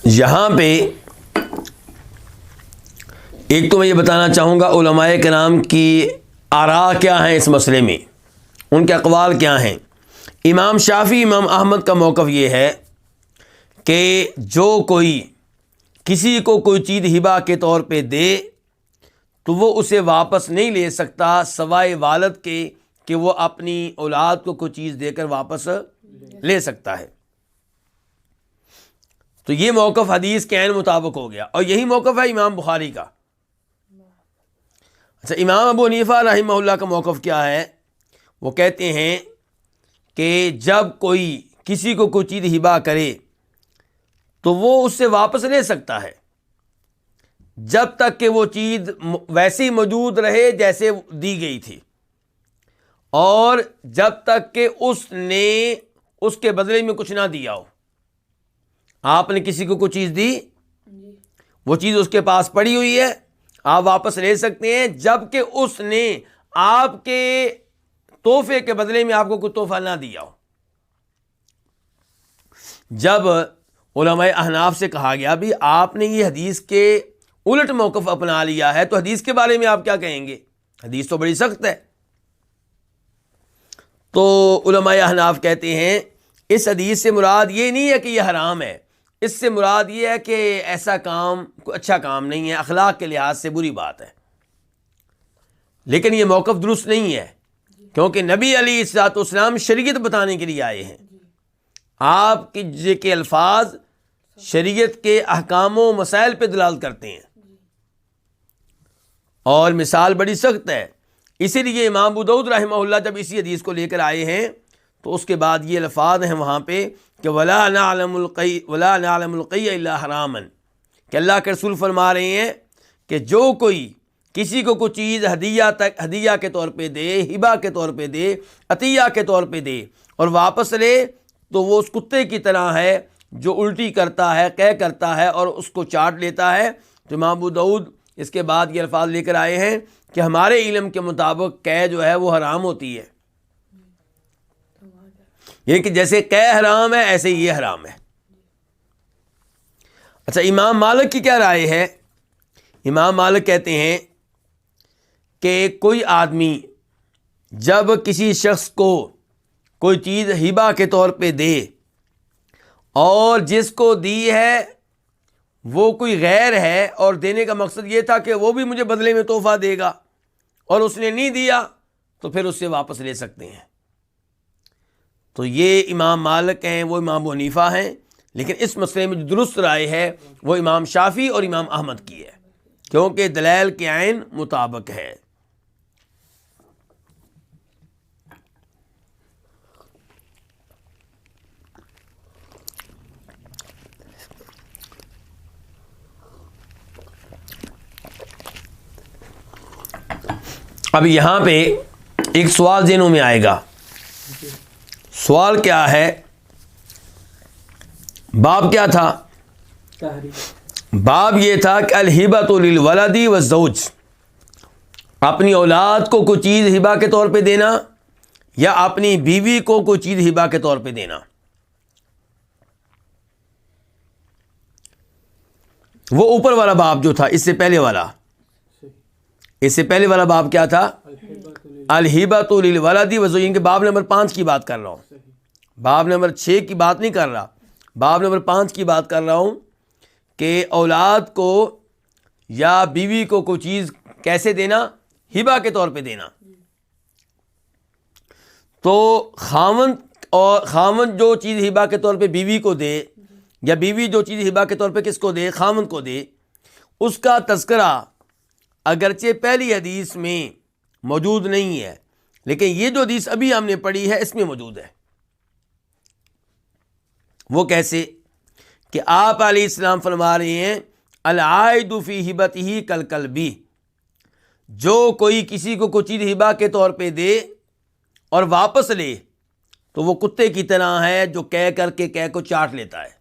یہاں پہ ایک تو میں یہ بتانا چاہوں گا علماء کرام کی آراء کیا ہیں اس مسئلے میں، ان کے اقوال کیا ہیں. امام شافعی، امام احمد کا موقف یہ ہے کہ جو کوئی کسی کو کوئی چیز ہبہ کے طور پہ دے تو وہ اسے واپس نہیں لے سکتا سوائے والد کے کہ وہ اپنی اولاد کو کوئی چیز دے کر واپس لے سکتا ہے. تو یہ موقف حدیث کے عین مطابق ہو گیا، اور یہی موقف ہے امام بخاری کا. اچھا، امام ابو حنیفہ رحمہ اللہ کا موقف کیا ہے؟ وہ کہتے ہیں کہ جب کوئی کسی کو کوئی چیز ہبہ کرے تو وہ اس سے واپس لے سکتا ہے جب تک کہ وہ چیز ویسی موجود رہے جیسے دی گئی تھی، اور جب تک کہ اس نے اس کے بدلے میں کچھ نہ دیا ہو. آپ نے کسی کو کوئی چیز دی، وہ چیز اس کے پاس پڑی ہوئی ہے، آپ واپس لے سکتے ہیں جب کہ اس نے آپ کے تحفے کے بدلے میں آپ کو کوئی تحفہ نہ دیا ہو. جب علماء احناف سے کہا گیا بھی آپ نے یہ حدیث کے الٹ موقف اپنا لیا ہے، تو حدیث کے بارے میں آپ کیا کہیں گے؟ حدیث تو بڑی سخت ہے. تو علماء احناف کہتے ہیں اس حدیث سے مراد یہ نہیں ہے کہ یہ حرام ہے، اس سے مراد یہ ہے کہ ایسا کام کوئی اچھا کام نہیں ہے، اخلاق کے لحاظ سے بری بات ہے. لیکن یہ موقف درست نہیں ہے، کیونکہ نبی علیہ الصلوۃ والسلام شریعت بتانے کے لیے آئے ہیں. آپ کے الفاظ شریعت کے احکام و مسائل پہ دلالت کرتے ہیں، اور مثال بڑی سخت ہے. اسی لیے امام ابو داؤد رحمہ اللہ جب اسی حدیث کو لے کر آئے ہیں تو اس کے بعد یہ الفاظ ہیں وہاں پہ کہ ولا نعلم القی الا حراما، کہ اللہ کے رسول فرما رہے ہیں کہ جو کوئی کسی کو کوئی چیز ہدیہ کے طور پہ دے، ہبہ کے طور پہ دے، عطیہ کے طور پہ دے اور واپس لے، تو وہ اس کتے کی طرح ہے جو الٹی کرتا ہے، قے کرتا ہے اور اس کو چاٹ لیتا ہے. تو امام ابو داؤد اس کے بعد یہ الفاظ لے کر آئے ہیں کہ ہمارے علم کے مطابق قے جو ہے وہ حرام ہوتی ہے، یہ کہ جیسے قے حرام ہے ایسے یہ حرام ہے. اچھا، امام مالک کی کیا رائے ہے؟ امام مالک کہتے ہیں کہ کوئی آدمی جب کسی شخص کو کوئی چیز ہبہ کے طور پہ دے اور جس کو دی ہے وہ کوئی غیر ہے، اور دینے کا مقصد یہ تھا کہ وہ بھی مجھے بدلے میں تحفہ دے گا، اور اس نے نہیں دیا تو پھر اس سے واپس لے سکتے ہیں. تو یہ امام مالک ہیں، وہ امام ابو حنیفہ ہیں، لیکن اس مسئلے میں جو درست رائے ہے وہ امام شافعی اور امام احمد کی ہے، کیونکہ دلائل کے عین مطابق ہے. اب یہاں پہ ایک سوال ذہنوں میں آئے گا. سوال کیا ہے؟ باب کیا تھا؟ باب یہ تھا کہ الہبۃ للولد والزوج، اپنی اولاد کو کوئی چیز ہبہ کے طور پہ دینا یا اپنی بیوی کو کوئی چیز ہبہ کے طور پہ دینا. وہ اوپر والا باب جو تھا، اس سے پہلے والا باب کیا تھا؟ الہبۃ للولد وزوجہ، کہ باب نمبر 5 کی بات کر رہا ہوں، باب نمبر 6 کی بات نہیں کر رہا، باب نمبر 5 کی بات کر رہا ہوں کہ اولاد کو یا بیوی کو کوئی چیز کیسے دینا؟ ہبہ کے طور پہ دینا. تو خاوند جو چیز ہبہ کے طور پہ بیوی کو دے یا بیوی جو چیز ہبہ کے طور پہ کس کو دے؟ خاوند کو دے. اس کا تذکرہ اگرچہ پہلی حدیث میں موجود نہیں ہے، لیکن یہ جو حدیث ابھی ہم نے پڑھی ہے اس میں موجود ہے. وہ کیسے؟ کہ آپ علیہ السلام فرما رہے ہیں العائد فی ہبتہ کالکلب، جو کوئی کسی کو کوئی چیز ہبہ کے طور پہ دے اور واپس لے تو وہ کتے کی طرح ہے جو کر کے کو چاٹ لیتا ہے.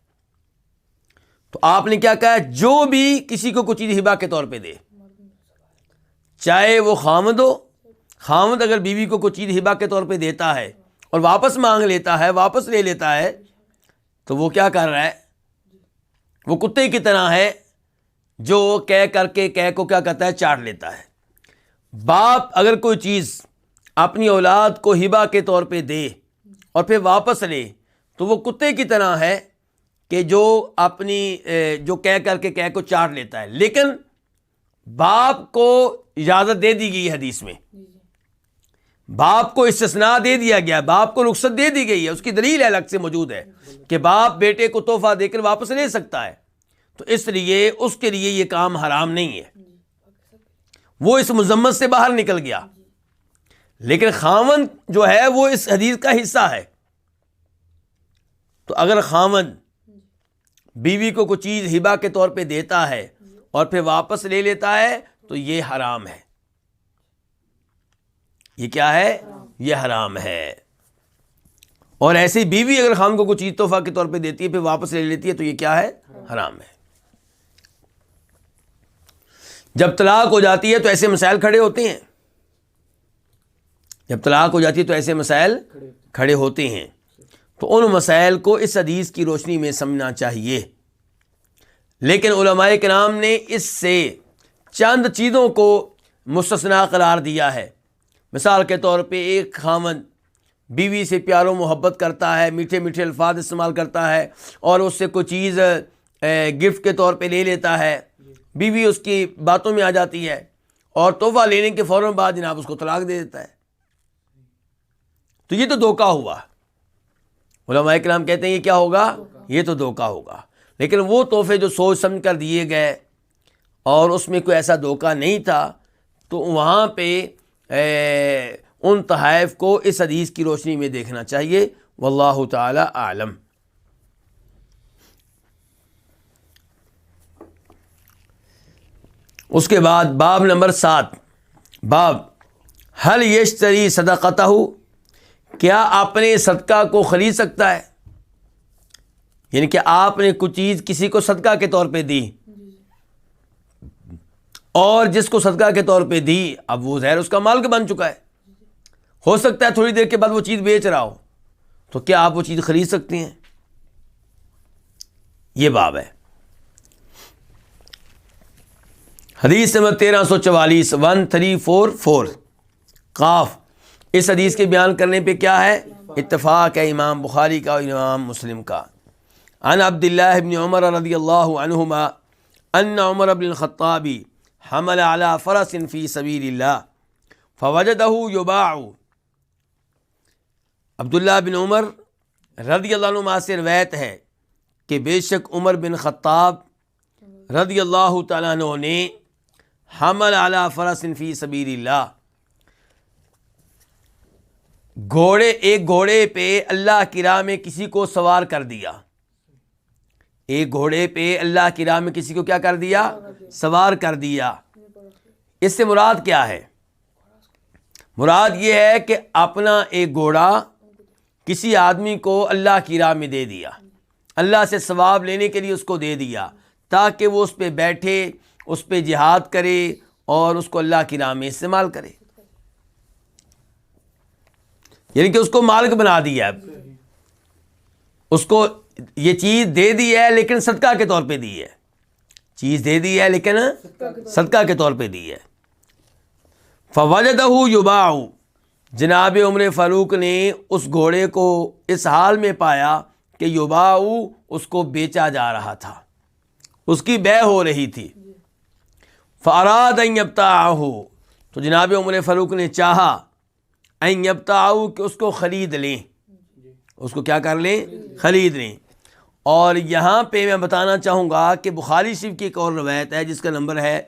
تو آپ نے کیا کہا؟ جو بھی کسی کو کوئی چیز ہبہ کے طور پہ دے، چاہے وہ خاوند ہو، خاوند اگر بیوی کو کوئی چیز ہبہ کے طور پہ دیتا ہے اور واپس مانگ لیتا ہے، واپس لے لیتا ہے، تو وہ کیا کر رہا ہے؟ وہ کتے کی طرح ہے جو کر کے کو کیا کرتا ہے؟ چاٹ لیتا ہے. باپ اگر کوئی چیز اپنی اولاد کو ہبہ کے طور پہ دے اور پھر واپس لے تو وہ کتے کی طرح ہے کہ جو اپنی جو کر کے کو چاٹ لیتا ہے. لیکن باپ کو اجازت دے دی گئی حدیث میں، باپ کو استثناء دے دیا گیا، باپ کو رخصت دے دی گئی ہے. اس کی دلیل الگ سے موجود ہے کہ باپ بیٹے کو تحفہ دے کر واپس لے سکتا ہے. تو اس لیے اس کے لیے یہ کام حرام نہیں ہے، وہ اس مذمت سے باہر نکل گیا. لیکن خاوند جو ہے وہ اس حدیث کا حصہ ہے. تو اگر خاوند بیوی کو کوئی چیز ہبہ کے طور پہ دیتا ہے اور پھر واپس لے لیتا ہے تو یہ حرام ہے. یہ کیا ہے؟ یہ حرام ہے. اور ایسی بیوی اگر خاوند کو کوئی چیز تحفہ کے طور پہ دیتی ہے پھر واپس لے لیتی ہے تو یہ کیا ہے؟ حرام ہے. جب طلاق ہو جاتی ہے تو ایسے مسائل کھڑے ہوتے ہیں، جب طلاق ہو جاتی ہے تو ایسے مسائل کھڑے ہوتے ہیں. تو ان مسائل کو اس حدیث کی روشنی میں سمجھنا چاہیے. لیکن علماء کرام نے اس سے چند چیزوں کو مستثنا قرار دیا ہے. مثال کے طور پہ ایک خاوند بیوی سے پیار و محبت کرتا ہے، میٹھے میٹھے الفاظ استعمال کرتا ہے اور اس سے کوئی چیز گفٹ کے طور پہ لے لیتا ہے، بیوی اس کی باتوں میں آ جاتی ہے اور تحفہ لینے کے فوراً بعد جناب اس کو طلاق دے دیتا ہے. تو یہ تو دھوکہ ہوا. علماء کرام کہتے ہیں یہ کیا ہوگا؟ یہ تو دھوکہ ہوگا. لیکن وہ تحفے جو سوچ سمجھ کر دیے گئے اور اس میں کوئی ایسا دھوکہ نہیں تھا تو وہاں پہ ان تحائف کو اس حدیث کی روشنی میں دیکھنا چاہیے. واللہ تعالی اعلم. اس کے بعد باب نمبر 7، باب حل یشتری صدقتہ، کیا اپنے صدقہ کو خرید سکتا ہے؟ یعنی کہ آپ نے کچھ چیز کسی کو صدقہ کے طور پہ دی اور جس کو صدقہ کے طور پہ دی اب وہ ظاہر اس کا مالک بن چکا ہے، ہو سکتا ہے تھوڑی دیر کے بعد وہ چیز بیچ رہا ہو، تو کیا آپ وہ چیز خرید سکتے ہیں؟ یہ باب ہے. حدیث نمبر 1344 1344 قاف. اس حدیث کے بیان کرنے پہ کیا ہے؟ اتفاق ہے امام بخاری کا اور امام مسلم کا. عن عبداللہ بن عمر رضی اللہ عنہما ان عمر بن الخطاب حمل على فرس فی سبیل اللہ فوجدہ یباع. عبداللہ بن عمر رضی اللہ عنہما سے روایت ہے کہ بے شک عمر بن خطاب رضی اللہ تعالیٰ عنہ نے حمل علی فرس فی سبیل اللہ، ایک گھوڑے پہ اللہ کی راہ میں کسی کو سوار کر دیا. ایک گھوڑے پہ اللہ کی راہ میں کسی کو کیا کر دیا؟ سوار کر دیا. اس سے مراد کیا ہے؟ مراد یہ ہے کہ اپنا ایک گھوڑا کسی آدمی کو اللہ کی راہ میں دے دیا، اللہ سے ثواب لینے کے لیے اس کو دے دیا تاکہ وہ اس پہ بیٹھے، اس پہ جہاد کرے، اور اس کو اللہ کی راہ میں استعمال کرے. یعنی کہ اس کو مالک بنا دیا ہے, اس کو یہ چیز دے دی ہے لیکن صدقہ کے طور پہ دی ہے, چیز دے دی ہے لیکن صدقہ کے طور پہ دی ہے. فوجدہ یباع, جناب عمر فاروق نے اس گھوڑے کو اس حال میں پایا کہ یباع, اس کو بیچا جا رہا تھا, اس کی بیع ہو رہی تھی. فاراد ان یبتاعہ, تو جناب عمر فاروق نے چاہا ان یبتاعہ کہ اس کو خرید لیں, اس کو کیا کر لیں, خرید لیں. اور یہاں پہ میں بتانا چاہوں گا کہ بخاری شریف کی ایک اور روایت ہے جس کا نمبر ہے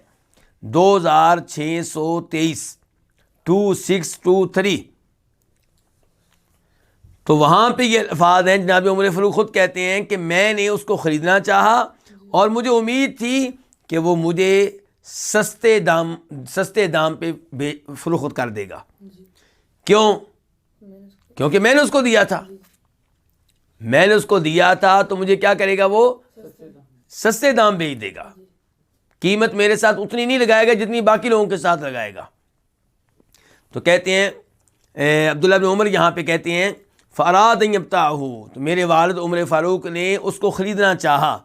2623 2623. تو وہاں پہ یہ الفاظ ہیں, جناب عمر فاروق خود کہتے ہیں کہ میں نے اس کو خریدنا چاہا اور مجھے امید تھی کہ وہ مجھے سستے دام پہ فروخت کر دے گا. کیوں؟ کیونکہ میں نے اس کو دیا تھا, میں نے اس کو دیا تھا تو مجھے کیا کرے گا, وہ سستے دام بیچ دے گا, قیمت میرے ساتھ اتنی نہیں لگائے گا جتنی باقی لوگوں کے ساتھ لگائے گا. تو کہتے ہیں عبداللہ بن عمر یہاں پہ کہتے ہیں فاراد ان یبتاعہ, تو میرے والد عمر فاروق نے اس کو خریدنا چاہا.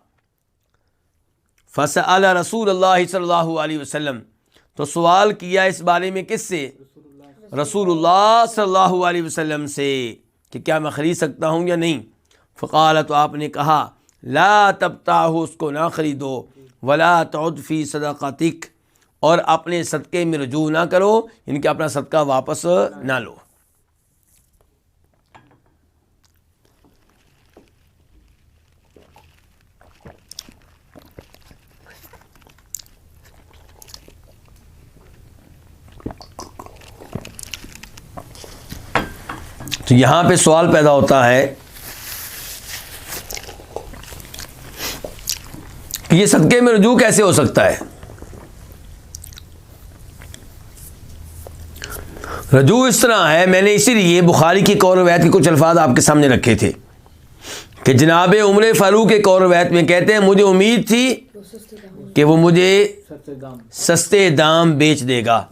فسأل رسول اللہ صلی اللہ علیہ وسلم, تو سوال کیا اس بارے میں کس سے, رسول اللہ صلی اللہ علیہ وسلم سے, کہ کیا میں خرید سکتا ہوں یا نہیں. فقال, تو آپ نے کہا لا تبتاعہ, اس کو نہ خریدو, ولا تعد فی صدقتک, اور اپنے صدقے میں رجوع نہ کرو, ان کہ اپنا صدقہ واپس نہ لو. تو یہاں پہ سوال پیدا ہوتا ہے کہ یہ صدقے میں رجوع کیسے ہو سکتا ہے. رجوع اس طرح ہے, میں نے اسی لیے بخاری کی ایک اور روایت کے کچھ الفاظ آپ کے سامنے رکھے تھے کہ جناب عمر فاروق ایک اور روایت میں کہتے ہیں مجھے امید تھی کہ وہ مجھے سستے دام بیچ دے گا.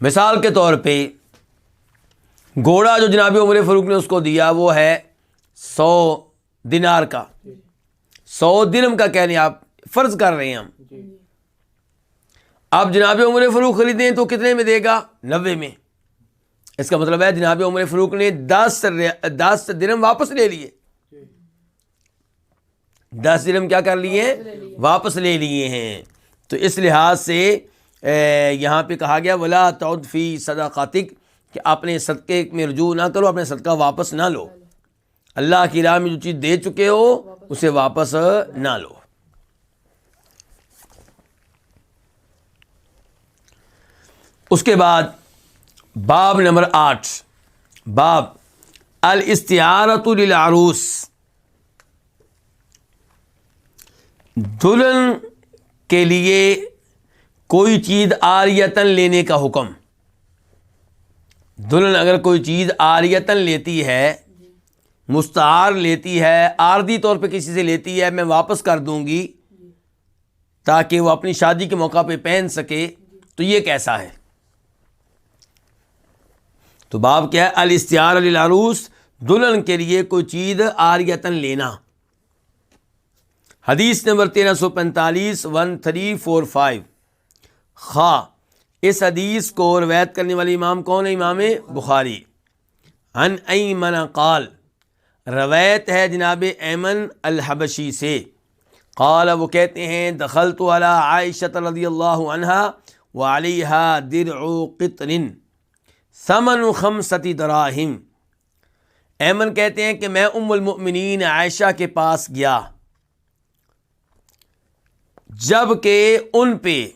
مثال کے طور پہ گھوڑا جو جناب عمر فاروق نے اس کو دیا وہ ہے 100 دینار کا, 100 درہم کا کہنے آپ فرض کر رہے ہیں ہم. اب جناب عمر فاروق خریدیں تو کتنے میں دے گا, 90 میں. اس کا مطلب ہے جناب عمر فاروق نے 10 درہم واپس لے لیے, 10 درہم کیا کر لیے, واپس لے لیے ہیں. تو اس لحاظ سے یہاں پہ کہا گیا ولا تعد فی صدقاتک, کہ اپنے صدقے میں رجوع نہ کرو, اپنے صدقہ واپس نہ لو. اللہ کی راہ میں جو چیز دے چکے ہو اسے واپس نہ لو. اس کے بعد باب نمبر 8, باب الاستعارۃ للعروس, دلہن کے لیے کوئی چیز عاریتاً لینے کا حکم. دلہن اگر کوئی چیز عاریتاً لیتی ہے, مستعار لیتی ہے, عارضی طور پہ کسی سے لیتی ہے, میں واپس کر دوں گی تاکہ وہ اپنی شادی کے موقع پہ پہن سکے, تو یہ کیسا ہے. تو باب کیا ہے, الاستعارہ للعروس, دلہن کے لیے کوئی چیز عاریتاً لینا. حدیث نمبر 1345 1345. خواہ اس حدیث کو روایت کرنے والے امام کون ہے, امام بخاری. عن ایمن قال, روایت ہے جناب ایمن الحبشی سے. قال, وہ کہتے ہیں دخلت علی عائشہ رضی اللہ عنہا وعلیہا درع قطن ثمن 5 دراہم. ایمن کہتے ہیں کہ میں ام المؤمنین عائشہ کے پاس گیا جب کہ ان پہ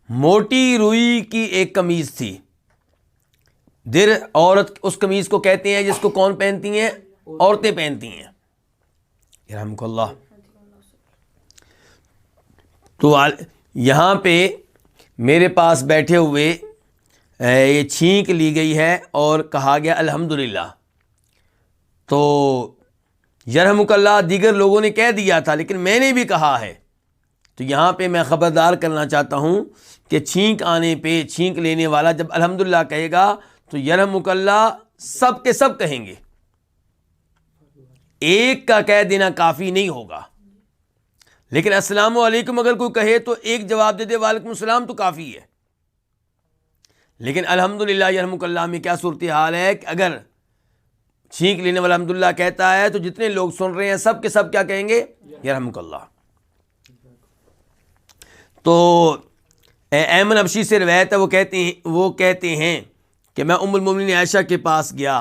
موٹی روئی کی ایک قمیض تھی. درع عورت اس قمیض کو کہتے ہیں جس کو کون پہنتی ہیں, عورتیں پہنتی ہیں, رحمک اللہ. تو یہاں پہ میرے پاس بیٹھے ہوئے یہ چھینک لی گئی ہے اور کہا گیا الحمدللہ. تو یرحمک اللہ دیگر لوگوں نے کہہ دیا تھا, لیکن میں نے بھی کہا ہے تو یہاں پہ میں خبردار کرنا چاہتا ہوں کہ چھینک آنے پہ چھینک لینے والا جب الحمدللہ کہے گا تو یرحمک اللہ سب کے سب کہیں گے، ایک کا کہہ دینا کافی نہیں ہوگا. لیکن السلام علیکم اگر کوئی کہے تو ایک جواب دے دے وعلیکم السلام تو کافی ہے. لیکن الحمدللہ یرحمک اللہ میں کیا صورتحال ہے کہ اگر چھینک لینے والا الحمدللہ کہتا ہے تو جتنے لوگ سن رہے ہیں سب کے سب کیا کہیں گے؟ یرحمک اللہ. تو ایمن حبشی سے روایت ہے، وہ کہتے ہیں کہ میں ام المومنین عائشہ کے پاس گیا،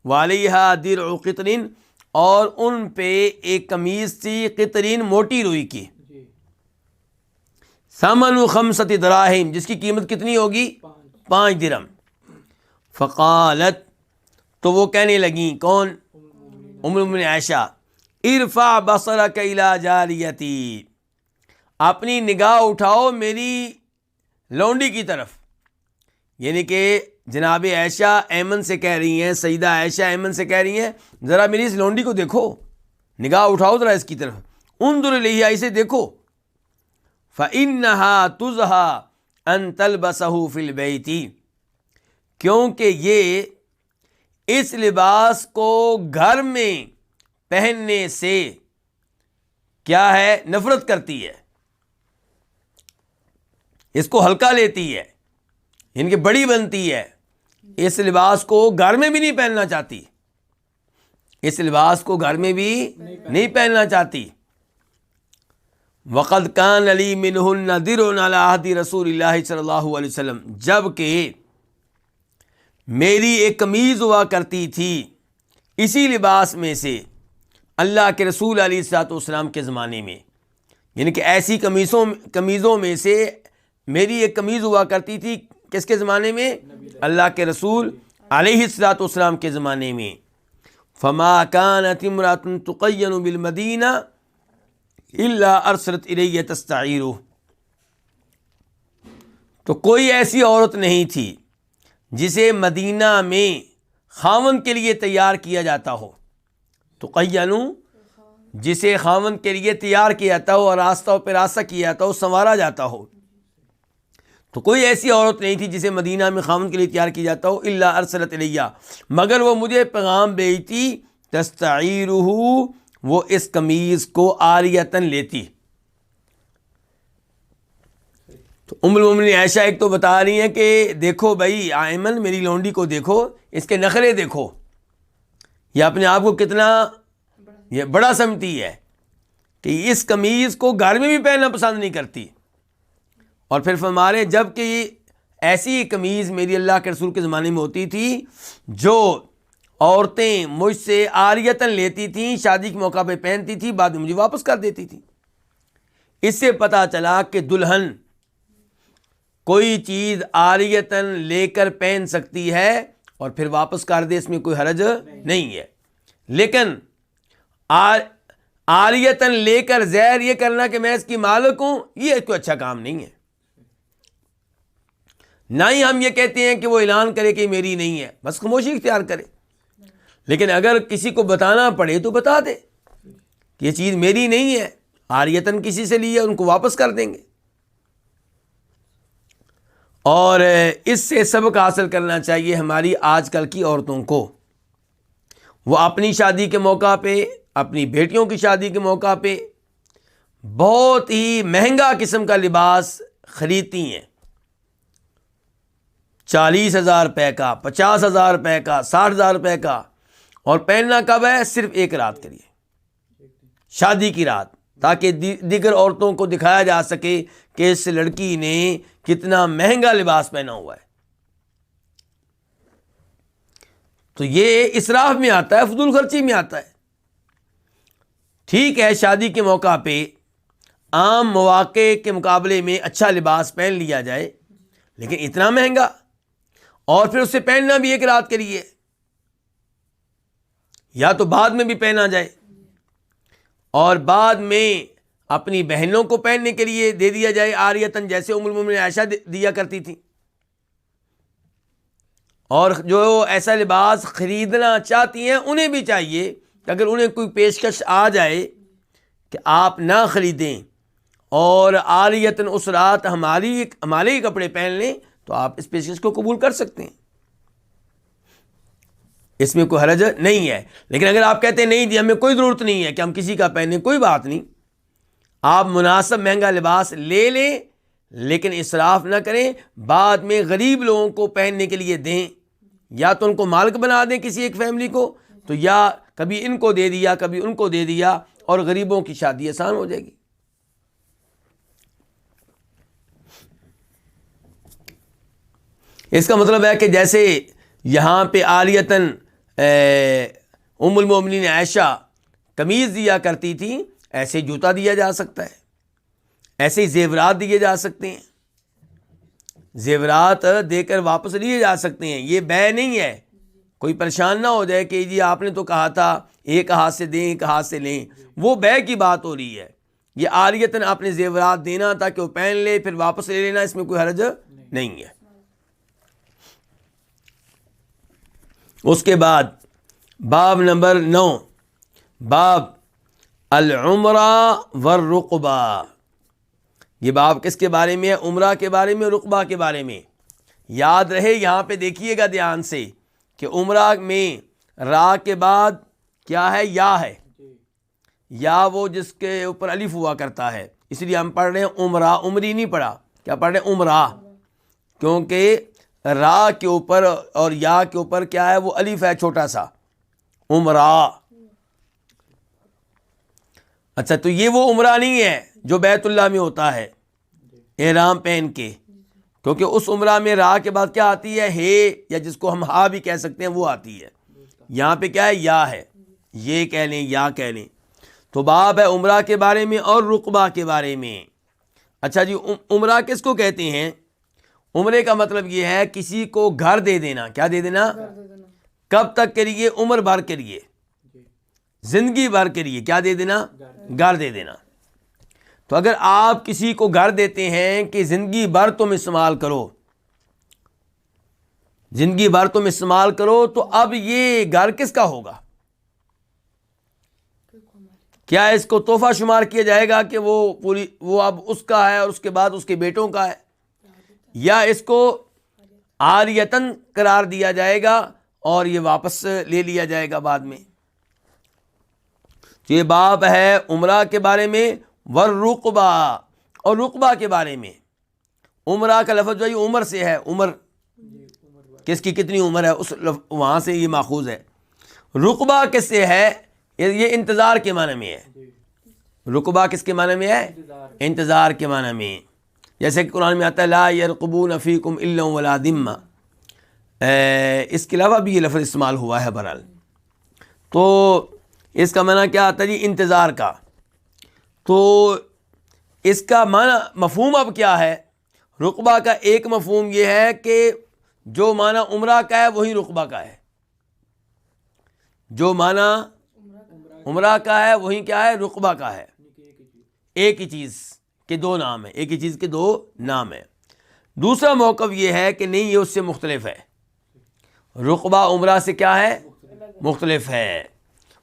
وعلیہا درع قطرین، اور ان پہ ایک قمیض تھی قطرین موٹی روئی کی، ثمن 5 دراہم، جس کی قیمت کتنی ہوگی؟ 5 درہم. فقالت، تو وہ کہنے لگیں، کون؟ ام المومنین عائشہ، ارفع بصرک الی جاریتی، اپنی نگاہ اٹھاؤ میری لونڈی کی طرف. یعنی کہ جناب عائشہ ایمن سے کہہ رہی ہیں، سیدہ عائشہ ایمن سے کہہ رہی ہیں ذرا میری اس لونڈی کو دیکھو، نگاہ اٹھاؤ ذرا اس کی طرف، انظر الیہا، اسے دیکھو. فإنہا تزہا ان تلبسہ فی البیت، کیونکہ یہ اس لباس کو گھر میں پہننے سے کیا ہے؟ نفرت کرتی ہے، اس کو ہلکا لیتی ہے، ان کی بڑی بنتی ہے، اس لباس کو گھر میں بھی نہیں پہننا چاہتی، اس لباس کو گھر میں بھی نہیں پہننا چاہتی. وقد کان علی منہن درع علی عہد رسول اللہ صلی اللہ علیہ وسلم، جبکہ میری ایک قمیض ہوا کرتی تھی اسی لباس میں سے اللہ کے رسول علیہ الصلوۃ والسلام کے زمانے میں. یعنی کہ ایسی قمیضوں میں سے میری ایک قمیض ہوا کرتی تھی کس کے زمانے میں؟ اللہ کے رسول علیہ الصلوۃ والسلام کے زمانے میں. فما كانت امرأة تقین بالمدینہ الا ارسلت الیہ تستعیرہ، تو کوئی ایسی عورت نہیں تھی جسے مدینہ میں خاوند کے لیے تیار کیا جاتا ہو. تقینو، جسے خاوند کے لیے تیار کیا جاتا ہو اور راستہ پہ راستہ کیا جاتا ہو، سنوارا جاتا ہو. تو کوئی ایسی عورت نہیں تھی جسے مدینہ میں خاوند کے لیے تیار کیا جاتا ہو، الا ارسلت الیہ، مگر وہ مجھے پیغام بھیجتی، تستعیرہ، وہ اس قمیض کو عاریۃً لیتی. تو ام المومنین عائشہ ایک تو بتا رہی ہیں کہ دیکھو بھائی ایمن، میری لونڈی کو دیکھو، اس کے نخرے دیکھو، یہ اپنے آپ کو کتنا یہ بڑا سمجھتی ہے کہ اس قمیض کو گھر میں بھی پہننا پسند نہیں کرتی. اور پھر فرما رہے جب کہ ایسی قمیض میری اللہ کے رسول کے زمانے میں ہوتی تھی جو عورتیں مجھ سے عاریۃً لیتی تھیں، شادی کے موقع پہ پہنتی تھی، بعد میں مجھے واپس کر دیتی تھی. اس سے پتہ چلا کہ دلہن کوئی چیز عاریۃً لے کر پہن سکتی ہے اور پھر واپس کر دے، اس میں کوئی حرج نہیں ہے. لیکن عاریۃً لے کر زہر یہ کرنا کہ میں اس کی مالک ہوں، یہ کوئی اچھا کام نہیں ہے. نہ ہی ہم یہ کہتے ہیں کہ وہ اعلان کرے کہ میری نہیں ہے، بس خاموشی اختیار کرے. لیکن اگر کسی کو بتانا پڑے تو بتا دے کہ یہ چیز میری نہیں ہے، عاریۃً کسی سے لی ہے، ان کو واپس کر دیں گے. اور اس سے سبق حاصل کرنا چاہیے ہماری آج کل کی عورتوں کو. وہ اپنی شادی کے موقع پہ، اپنی بیٹیوں کی شادی کے موقع پہ بہت ہی مہنگا قسم کا لباس خریدتی ہیں، 40,000 روپے کا، 50,000 روپے کا، 60,000 روپے کا، اور پہننا کب ہے؟ صرف ایک رات کے لیے، شادی کی رات، تاکہ دیگر عورتوں کو دکھایا جا سکے کہ اس لڑکی نے کتنا مہنگا لباس پہنا ہوا ہے. تو یہ اسراف میں آتا ہے، فضول خرچی میں آتا ہے. ٹھیک ہے شادی کے موقع پہ عام مواقع کے مقابلے میں اچھا لباس پہن لیا جائے، لیکن اتنا مہنگا، اور پھر اسے پہننا بھی ایک رات کے لیے، یا تو بعد میں بھی پہنا جائے اور بعد میں اپنی بہنوں کو پہننے کے لیے دے دیا جائے عاریۃً، جیسے ام المومنین عائشہ دیا کرتی تھی. اور جو ایسا لباس خریدنا چاہتی ہیں انہیں بھی چاہیے کہ اگر انہیں کوئی پیشکش آ جائے کہ آپ نہ خریدیں اور عاریتن اس رات ہمارے ہی کپڑے پہن لیں تو آپ اس پیشکش کو قبول کر سکتے ہیں، اس میں کوئی حرج نہیں ہے۔ لیکن اگر آپ کہتے ہیں نہیں جی ہمیں کوئی ضرورت نہیں ہے کہ ہم کسی کا پہنیں، کوئی بات نہیں، آپ مناسب مہنگا لباس لے لیں لیکن اسراف نہ کریں، بعد میں غریب لوگوں کو پہننے کے لیے دیں، یا تو ان کو مالک بنا دیں کسی ایک فیملی کو، تو یا کبھی ان کو دے دیا کبھی ان کو دے دیا، اور غریبوں کی شادی آسان ہو جائے گی۔ اس کا مطلب ہے کہ جیسے یہاں پہ عالیتاً ام المومنین عائشہ قمیض دیا کرتی تھی، ایسے جوتا دیا جا سکتا ہے، ایسے ہی زیورات دیے جا سکتے ہیں، زیورات دے کر واپس لیے جا سکتے ہیں، یہ بے نہیں ہے۔ کوئی پریشان نہ ہو جائے کہ جی آپ نے تو کہا تھا ایک ہاتھ سے دیں ایک ہاتھ سے لیں، وہ بے کی بات ہو رہی ہے۔ یہ عاریتاً آپ نے زیورات دینا تھا کہ وہ پہن لے پھر واپس لے لینا، اس میں کوئی حرج نہیں ہے۔ اس کے بعد باب نمبر 9، باب العمرہ والرقبہ۔ یہ باب کس کے بارے میں ہے؟ عمرہ کے بارے میں، رقبہ کے بارے میں۔ یاد رہے یہاں پہ دیکھیے گا دھیان سے کہ عمرہ میں را کے بعد کیا ہے؟ یا ہے، یا وہ جس کے اوپر الف ہوا کرتا ہے، اس لیے ہم پڑھ رہے ہیں عمرہ، عمری نہیں پڑھا، کیا پڑھ رہے ہیں؟ عمرہ، کیونکہ را کے اوپر اور یا کے اوپر کیا ہے؟ وہ الف ہے چھوٹا سا، عمرہ۔ اچھا تو یہ وہ عمرہ نہیں ہے جو بیت اللہ میں ہوتا ہے احرام پہن کے، کیونکہ اس عمرہ میں را کے بعد کیا آتی ہے؟ ہے، یا جس کو ہم ہا بھی کہہ سکتے ہیں وہ آتی ہے۔ یہاں پہ کیا ہے؟ یا ہے، یہ کہہ لیں یا کہہ لیں۔ تو باب ہے عمرہ کے بارے میں اور رقبہ کے بارے میں۔ اچھا جی، عمرہ کس کو کہتے ہیں؟ عمرے کا مطلب یہ ہے کسی کو گھر دے دینا۔ کیا دے دینا؟ کب تک کے لیے؟ عمر بھر کے لیے، زندگی بھر کے لیے کیا دے دینا؟ گھر دے دینا۔ تو اگر آپ کسی کو گھر دیتے ہیں کہ زندگی بھر تم استعمال کرو، زندگی بھر تم استعمال کرو، تو اب یہ گھر کس کا ہوگا؟ کیا اس کو تحفہ شمار کیا جائے گا کہ وہ اب اس کا ہے اور اس کے بعد اس کے بیٹوں کا ہے، یا اس کو عاریتاً قرار دیا جائے گا اور یہ واپس لے لیا جائے گا بعد میں؟ یہ باب ہے عمرہ کے بارے میں، والرقبہ، اور رقبہ کے بارے میں۔ عمرہ کا لفظ جو ہے عمر سے ہے، عمر کس کی کتنی عمر ہے اس وہاں سے یہ ماخوذ ہے۔ رقبہ کس سے ہے؟ یہ انتظار کے معنی میں ہے۔ رقبہ کس کے معنی میں ہے؟ انتظار کے معنی میں، جیسے کہ قرآن میں آتا ہے لا یرقبون فیکم الا ولا ذمہ، اس کے علاوہ بھی یہ لفظ استعمال ہوا ہے بہرحال۔ تو اس کا معنی کیا آتا ہے جی؟ انتظار کا۔ تو اس کا معنی مفہوم اب کیا ہے؟ رقبہ کا ایک مفہوم یہ ہے کہ جو معنی عمرہ کا ہے وہی رقبہ کا ہے، جو معنی عمرہ کا ہے وہی کیا ہے؟ رقبہ کا ہے۔ ایک ہی چیز کے دو نام ہیں، ایک ہی چیز کے دو نام ہیں۔ دوسرا موقف یہ ہے کہ نہیں، یہ اس سے مختلف ہے۔ رقبہ عمرہ سے کیا ہے؟ مختلف ہے۔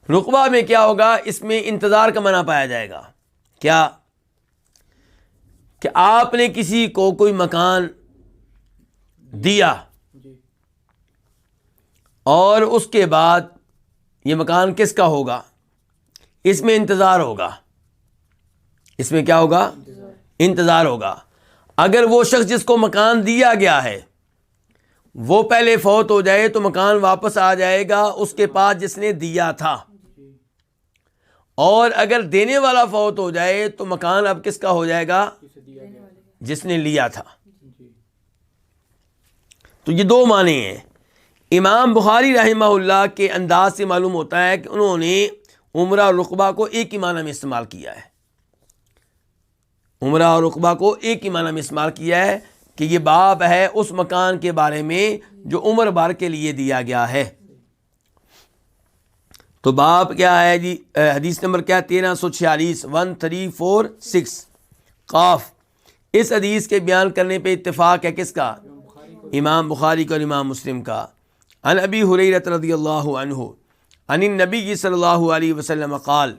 رقبہ میں کیا ہوگا؟ اس میں انتظار کا معنی پایا جائے گا۔ کیا؟ کہ آپ نے کسی کو کوئی مکان دیا اور اس کے بعد یہ مکان کس کا ہوگا؟ اس میں انتظار ہوگا۔ اس میں کیا ہوگا؟ انتظار ہوگا۔ اگر وہ شخص جس کو مکان دیا گیا ہے وہ پہلے فوت ہو جائے تو مکان واپس آ جائے گا اس کے پاس جس نے دیا تھا، اور اگر دینے والا فوت ہو جائے تو مکان اب کس کا ہو جائے گا؟ جس نے لیا تھا۔ تو یہ دو معنی ہیں۔ امام بخاری رحمہ اللہ کے انداز سے معلوم ہوتا ہے کہ انہوں نے عمرہ اور رقبہ کو ایک ہی معنی میں استعمال کیا ہے۔ عمرہ اور رقبہ کو ایک ہی معنی میں استعمال کیا ہے کہ یہ باب ہے اس مکان کے بارے میں جو عمر بھر کے لیے دیا گیا ہے۔ تو باب کیا ہے جی؟ حدیث نمبر کیا ہے؟ 1346، 1346 قاف۔ اس حدیث کے بیان کرنے پہ اتفاق ہے کس کا؟ امام بخاری کا اور امام مسلم کا۔ عن ابی ہریرہ رضی اللہ عنہ عن النبی صلی اللہ علیہ وسلم قال،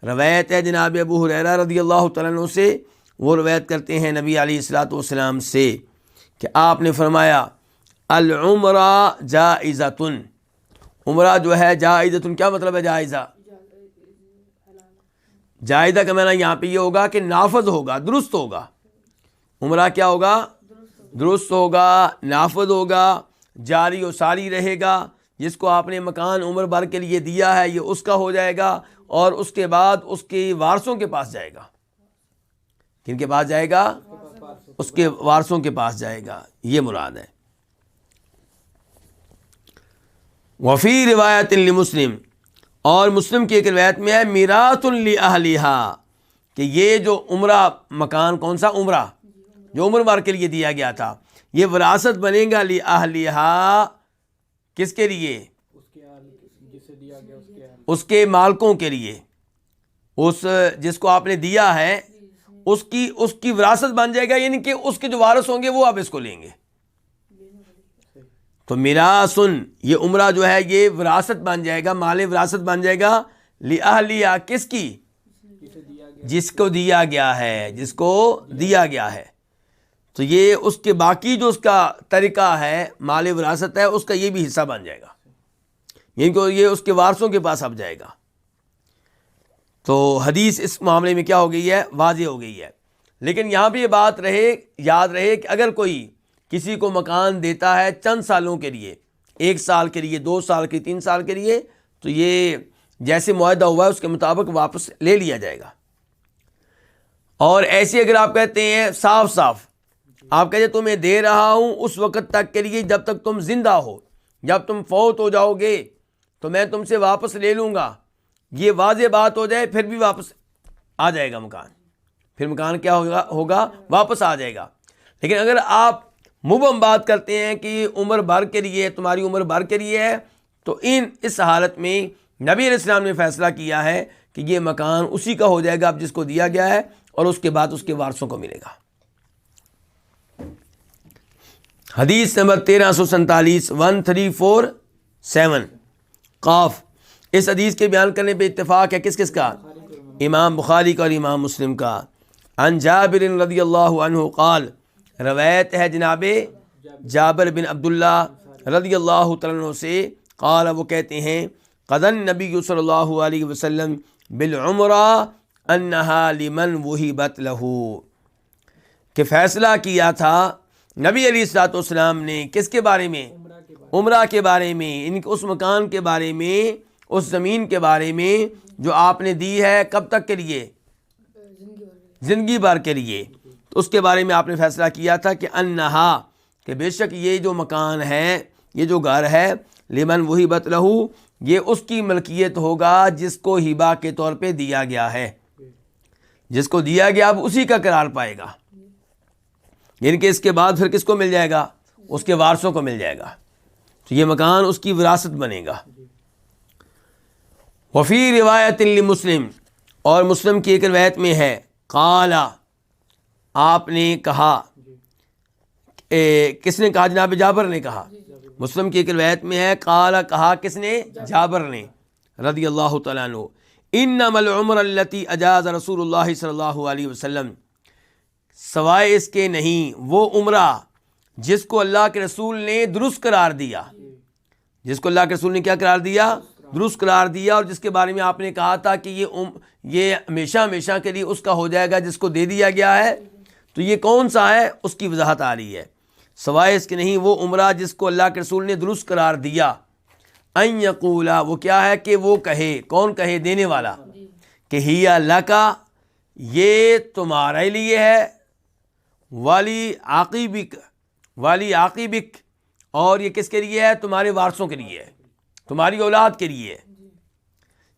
روایت ہے جناب ابو ہریرہ رضی اللہ تعالیٰ عنہ سے وہ روایت کرتے ہیں نبی علیہ الصلوۃ والسلام سے کہ آپ نے فرمایا العمرہ جائزۃ، عمرہ جو ہے جائزۃ، کیا مطلب ہے جائزہ؟ جائزہ کا معنی یہاں پہ یہ ہوگا کہ نافذ ہوگا، درست ہوگا۔ عمرہ کیا ہوگا؟ درست ہوگا، نافذ ہوگا، جاری و ساری رہے گا۔ جس کو آپ نے مکان عمر بھر کے لیے دیا ہے یہ اس کا ہو جائے گا، اور اس کے بعد اس کے وارثوں کے پاس جائے گا۔ کن کے پاس جائے گا؟ اس کے وارثوں کے پاس جائے گا، یہ مراد ہے۔ وفی روایت لمسلم، اور مسلم کی ایک روایت میں ہے میراث لأہلہا، کہ یہ جو عمرہ مکان، کون سا عمرہ جو عمر بھر کے لیے دیا گیا تھا، یہ وراثت بنے گا لأہلہا، کس کے لیے؟ اس کے مالکوں کے لیے، اس جس کو آپ نے دیا ہے اس کی وراثت بن جائے گا، یعنی کہ اس کے جو وارث ہوں گے وہ اب اس کو لیں گے۔ تو میراثن، یہ عمرہ جو ہے یہ وراثت بن جائے گا، مال وراثت بن جائے گا لأہلہا، کس کی؟ جس کو دیا گیا ہے، جس کو دیا گیا ہے۔ تو یہ اس کے باقی جو اس کا طریقہ ہے مال وراثت ہے اس کا یہ بھی حصہ بن جائے گا، یعنی کہ یہ اس کے وارثوں کے پاس اب جائے گا۔ تو حدیث اس معاملے میں کیا ہو گئی ہے؟ واضح ہو گئی ہے۔ لیکن یہاں پہ یہ بات یاد رہے کہ اگر کوئی کسی کو مکان دیتا ہے چند سالوں کے لیے، 1 سال کے لیے، 2 سال کے، 3 سال کے لیے، تو یہ جیسے معاہدہ ہوا ہے اس کے مطابق واپس لے لیا جائے گا۔ اور ایسے اگر آپ کہتے ہیں صاف صاف، آپ کہتے ہیں تمہیں دے رہا ہوں اس وقت تک کے لیے جب تک تم زندہ ہو، جب تم فوت ہو جاؤ گے تو میں تم سے واپس لے لوں گا، یہ واضح بات ہو جائے پھر بھی واپس آ جائے گا مکان، پھر مکان کیا ہوگا؟ واپس آ جائے گا۔ لیکن اگر آپ مبہم بات کرتے ہیں کہ عمر بھر کے لیے، تمہاری عمر بھر کے لیے ہے، تو اس حالت میں نبی علیہ السلام نے فیصلہ کیا ہے کہ یہ مکان اسی کا ہو جائے گا اب جس کو دیا گیا ہے، اور اس کے بعد اس کے وارثوں کو ملے گا۔ حدیث نمبر 1347 1347 قاف، اس حدیث کے بیان کرنے پہ اتفاق ہے کس کا؟ امام بخاری کا اور امام مسلم کا۔ عن جابر رضی اللہ عنہ قال، روایت ہے جناب جابر بن عبداللہ رضی اللہ تعالیٰ عنہ سے، قال، وہ کہتے ہیں قضى النبی صلی اللہ علیہ وسلم بالعمرہ انہا لمن وہبت لہ، کہ فیصلہ کیا تھا نبی علیہ الصلوۃ والسلام نے کس کے بارے میں؟ عمرہ کے بارے میں، ان اس مکان کے بارے میں، اس زمین کے بارے میں جو آپ نے دی ہے، کب تک کے لیے؟ زندگی بھر کے لیے۔ تو اس کے بارے میں آپ نے فیصلہ کیا تھا کہ انہا، کہ بے شک یہ جو مکان ہے، یہ جو گھر ہے، لمن وہبت لہ، یہ اس کی ملکیت ہوگا جس کو ہبہ کے طور پہ دیا گیا ہے، جس کو دیا گیا اب اسی کا قرار پائے گا، یعنی کہ اس کے بعد پھر کس کو مل جائے گا؟ اس کے وارثوں کو مل جائے گا، تو یہ مکان اس کی وراثت بنے گا۔ وفی روایت لمسلم، اور مسلم کی ایک روایت میں ہے قال، آپ نے کہا، کس نے کہا؟ جناب جابر نے کہا۔ مسلم کی ایک روایت میں ہے قال، کہا کس نے؟ جابر نے رضی اللہ تعالیٰ عنہ، انما العمر التي اجاز رسول اللہ صلی اللہ علیہ وسلم، سوائے اس کے نہیں وہ عمرہ جس کو اللہ کے رسول نے درست قرار دیا، جس کو اللہ کے رسول نے کیا قرار دیا؟ درست قرار دیا، اور جس کے بارے میں آپ نے کہا تھا کہ یہ ہمیشہ ہمیشہ کے لیے اس کا ہو جائے گا جس کو دے دیا گیا ہے، تو یہ کون سا ہے؟ اس کی وضاحت آ رہی ہے، سوائے اس کے نہیں وہ عمرہ جس کو اللہ کے رسول نے درست قرار دیا، ان یقولا، وہ کیا ہے کہ وہ کہے، کون کہے؟ دینے والا، کہ ہی لکا، یہ تمہارے لیے ہے، والی عاقبک، اور یہ کس کے لیے ہے؟ تمہارے وارثوں کے لیے ہے، تمہاری اولاد کے لیے ہے،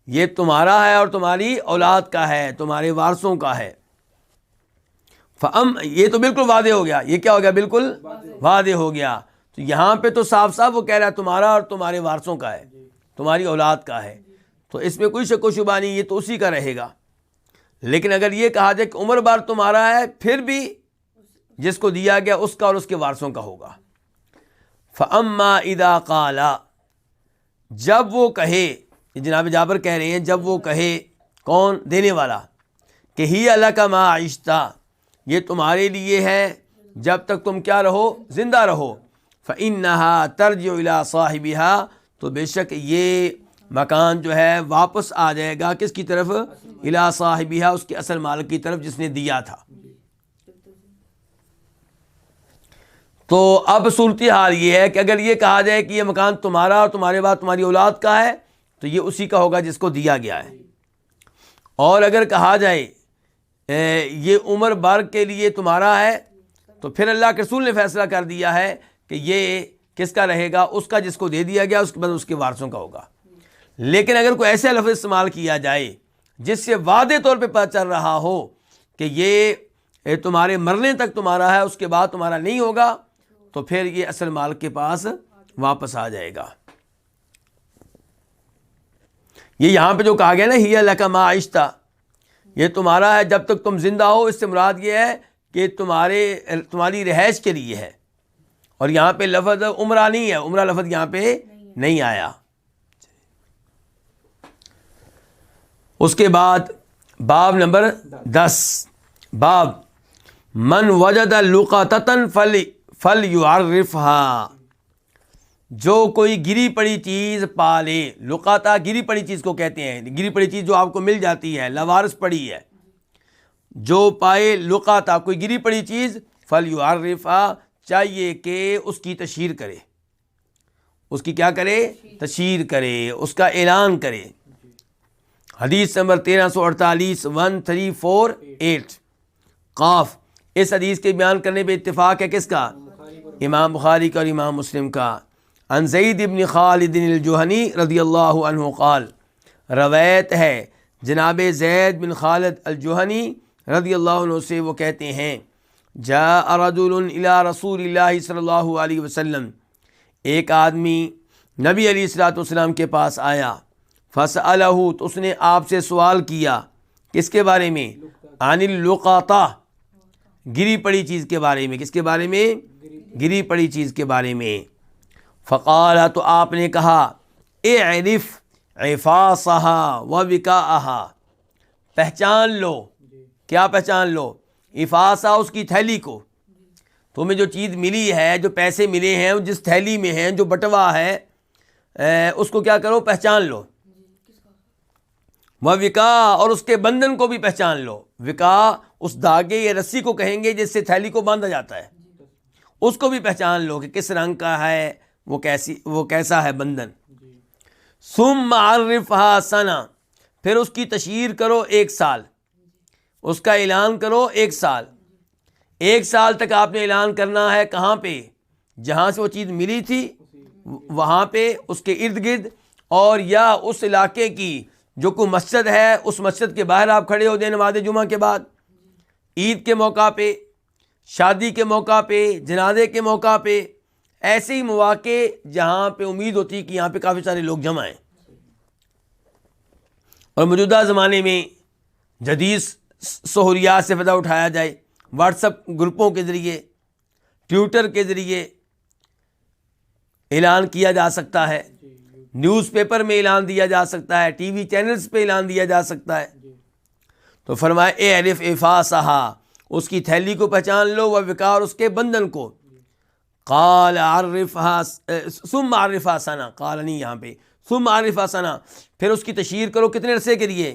یہ تمہارا ہے اور تمہاری اولاد کا ہے، تمہارے وارثوں کا ہے۔ یہ تو بالکل واضح ہو گیا، یہ کیا ہو گیا؟ بالکل واضح ہو گیا۔ تو یہاں پہ تو صاف صاف وہ کہہ رہا ہے تمہارا اور تمہارے وارثوں کا ہے، تمہاری اولاد کا ہے، تو اس میں کوئی شک و شبہ نہیں، یہ تو اسی کا رہے گا۔ لیکن اگر یہ کہا جائے کہ عمر بھر تمہارا ہے، پھر بھی جس کو دیا گیا اس کا اور اس کے وارثوں کا ہوگا۔ فَأَمَّا إِذَا قَالَ، جب وہ کہے، جناب جابر کہہ رہے ہیں، جب وہ کہے، کون؟ دینے والا، کہ ہی لَکَ مَا عِشْتَ، یہ تمہارے لیے ہے جب تک تم کیا رہو؟ زندہ رہو. فإنها ترجع إلى صاحبها، تو بے شک یہ مکان جو ہے واپس آ جائے گا کس کی طرف؟ إلى صاحبها، اس کے اصل مالک کی طرف جس نے دیا تھا. تو اب صورتحال یہ ہے کہ اگر یہ کہا جائے کہ یہ مکان تمہارا اور تمہارے بعد تمہاری اولاد کا ہے تو یہ اسی کا ہوگا جس کو دیا گیا ہے. اور اگر کہا جائے یہ عمر بھر کے لیے تمہارا ہے تو پھر اللہ کے رسول نے فیصلہ کر دیا ہے کہ یہ کس کا رہے گا؟ اس کا جس کو دے دیا گیا، اس کے بعد اس کے وارثوں کا ہوگا. لیکن اگر کوئی ایسا لفظ استعمال کیا جائے جس سے واضح طور پہ پتہ چل رہا ہو کہ یہ تمہارے مرنے تک تمہارا ہے، اس کے بعد تمہارا نہیں ہوگا، تو پھر یہ اصل مالک کے پاس واپس آ جائے گا. یہ یہاں پہ جو کہا گیا نا ہی لک ما عشت، یہ تمہارا ہے جب تک تم زندہ ہو، اس سے مراد یہ ہے کہ تمہاری رہائش کے لیے ہے. اور یہاں پہ لفظ عمرہ نہیں ہے، عمرہ لفظ یہاں پہ نہیں آیا. اس کے بعد باب نمبر 10، باب من وجد لقطۃ فلیعرفها، جو کوئی گری پڑی چیز پالے. لقطہ گری پڑی چیز کو کہتے ہیں، گری پڑی چیز جو آپ کو مل جاتی ہے، لوارث پڑی ہے. جو پائے لقطہ، کوئی گری پڑی چیز، فلیعرفها، چاہیے کہ اس کی تشہیر کرے. اس کی کیا کرے؟ تشہیر کرے، اس کا اعلان کرے. حدیث نمبر 1348 1348 قاف. اس حدیث کے بیان کرنے پہ اتفاق ہے کس کا؟ امام بخاری کا اور امام مسلم کا. عن زید بن خالد الجہنی رضی اللہ عنہ قال، روایت ہے جناب زید بن خالد الجہنی رضی اللہ عنہ سے، وہ کہتے ہیں جاء رجل الى رسول اللہ صلی اللہ علیہ وسلم، ایک آدمی نبی علیہ الصلوۃ والسلام کے پاس آیا. فسألہ، تو اس نے آپ سے سوال کیا کس کے بارے میں؟ عن اللقطہ، گری پڑی چیز کے بارے میں. کس کے بارے میں؟ گری پڑی چیز کے بارے میں. فقال، تو آپ نے کہا اعرف عفاصها ووکاءها، پہچان لو. کیا پہچان لو؟ عفاصہ، اس کی تھیلی کو. تمہیں جو چیز ملی ہے، جو پیسے ملے ہیں، جس تھیلی میں ہیں، جو بٹوا ہے، اس کو کیا کرو؟ پہچان لو. وکا، اور اس کے بندھن کو بھی پہچان لو. وکا اس دھاگے یا رسی کو کہیں گے جس سے تھیلی کو باندھا جاتا ہے، اس کو بھی پہچان لو کہ کس رنگ کا ہے، وہ کیسا ہے بندھن. ثم عرفها سنہ، پھر اس کی تشہیر کرو 1 سال، اس کا اعلان کرو 1 سال. 1 سال تک آپ نے اعلان کرنا ہے. کہاں پہ؟ جہاں سے وہ چیز ملی تھی وہاں پہ، اس کے ارد گرد، اور یا اس علاقے کی جو کوئی مسجد ہے، اس مسجد کے باہر آپ کھڑے ہو جائیں نماز جمعہ کے بعد، عید کے موقع پہ، شادی کے موقع پہ، جنازے کے موقع پہ، ایسے ہی مواقع جہاں پہ امید ہوتی ہے کہ یہاں پہ کافی سارے لوگ جمع ہیں. اور موجودہ زمانے میں جدید سہولیات سے فائدہ اٹھایا جائے، واٹس ایپ گروپوں کے ذریعے، ٹویٹر کے ذریعے اعلان کیا جا سکتا ہے، نیوز پیپر میں اعلان دیا جا سکتا ہے، ٹی وی چینلز پہ اعلان دیا جا سکتا ہے. تو فرمائے اعرف عفاصها، اس کی تھیلی کو پہچان لو، ووکاء، اس کے بندھن کو. قال عرفها ثم عرفها سنہ، قال نہیں یہاں پہ، ثم عرفها سنہ، پھر اس کی تشہیر کرو کتنے عرصے کے لیے؟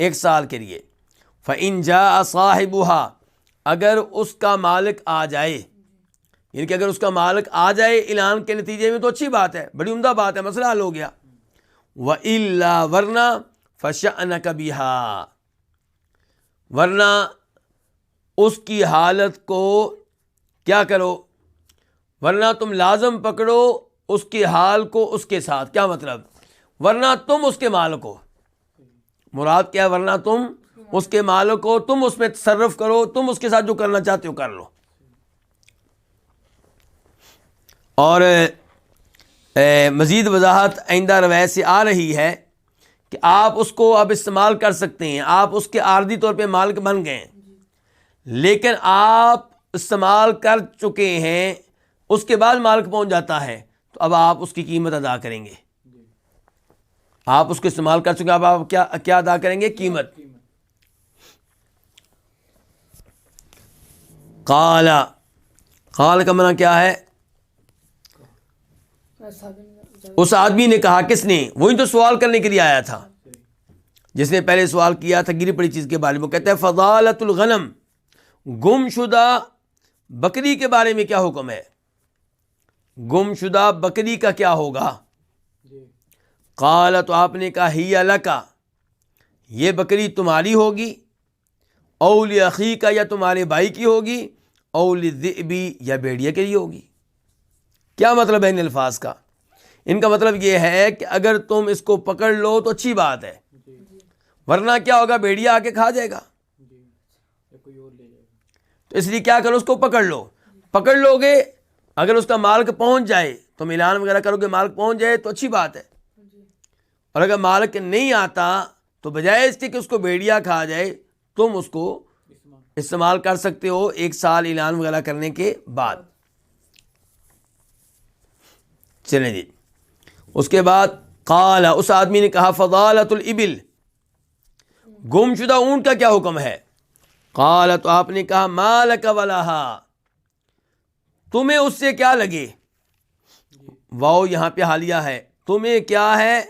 1 سال کے لیے. فإن جاء صاحبها، اگر اس کا مالک آ جائے، یعنی کہ اگر اس کا مالک آ جائے اعلان کے نتیجے میں تو اچھی بات ہے، بڑی عمدہ بات ہے، مسئلہ حل ہو گیا. وإلا، ورنہ فشأنک بها، ورنہ اس کی حالت کو کیا کرو؟ ورنہ تم لازم پکڑو اس کے حال کو اس کے ساتھ. کیا مطلب؟ ورنہ تم اس کے مالک ہو. مراد کیا ہے؟ ورنہ تم اس کے مالک ہو، تم اس میں تصرف کرو، تم اس کے ساتھ جو کرنا چاہتے ہو کر لو. اور مزید وضاحت آئندہ روایت سے آ رہی ہے کہ آپ اس کو اب استعمال کر سکتے ہیں. آپ اس کے عارضی طور پہ مالک بن گئے ہیں، لیکن آپ استعمال کر چکے ہیں، اس کے بعد مالک پہنچ جاتا ہے تو اب آپ اس کی قیمت ادا کریں گے. آپ اس کو استعمال کر چکے، اب آپ کیا ادا کریں گے؟ قیمت. قال، قال کا معنی کیا ہے؟ اس آدمی نے کہا، کس نے؟ وہی تو سوال کرنے کے لیے آیا تھا جس نے پہلے سوال کیا تھا گری پڑی چیز کے بارے میں. وہ کہتا ہے فضالۃ الغنم، گم شدہ بکری کے بارے میں کیا حکم ہے؟ گم شدہ بکری کا کیا ہوگا؟ قال، تو آپ نے کہا ہی لکا، یہ بکری تمہاری ہوگی، او لاخیک، یا تمہارے بھائی کی ہوگی، او للذئب، یا بھیڑیا کے لیے ہوگی. کیا مطلب ہے ان الفاظ کا؟ ان کا مطلب یہ ہے کہ اگر تم اس کو پکڑ لو تو اچھی بات ہے، ورنہ کیا ہوگا؟ بھیڑیا آ کے کھا جائے گا. تو اس لیے کیا کرو، اس کو پکڑ لو. پکڑ لو گے، اگر اس کا مالک پہنچ جائے تو اعلان وغیرہ کرو گے، مالک پہنچ جائے تو اچھی بات ہے. اور اگر مالک نہیں آتا تو بجائے اس کے کہ اس کو بھیڑیا کھا جائے، تم اس کو استعمال کر سکتے ہو 1 سال اعلان وغیرہ کرنے کے بعد. چلیں جی، اس کے بعد قال، اس آدمی نے کہا فضالۃ الابل، گم شدہ اونٹ کا کیا حکم ہے؟ قال، تو آپ نے کہا ما لک ولہا، تمہیں اس سے کیا لگے؟ واو یہاں پہ حالیہ ہے. تمہیں کیا ہے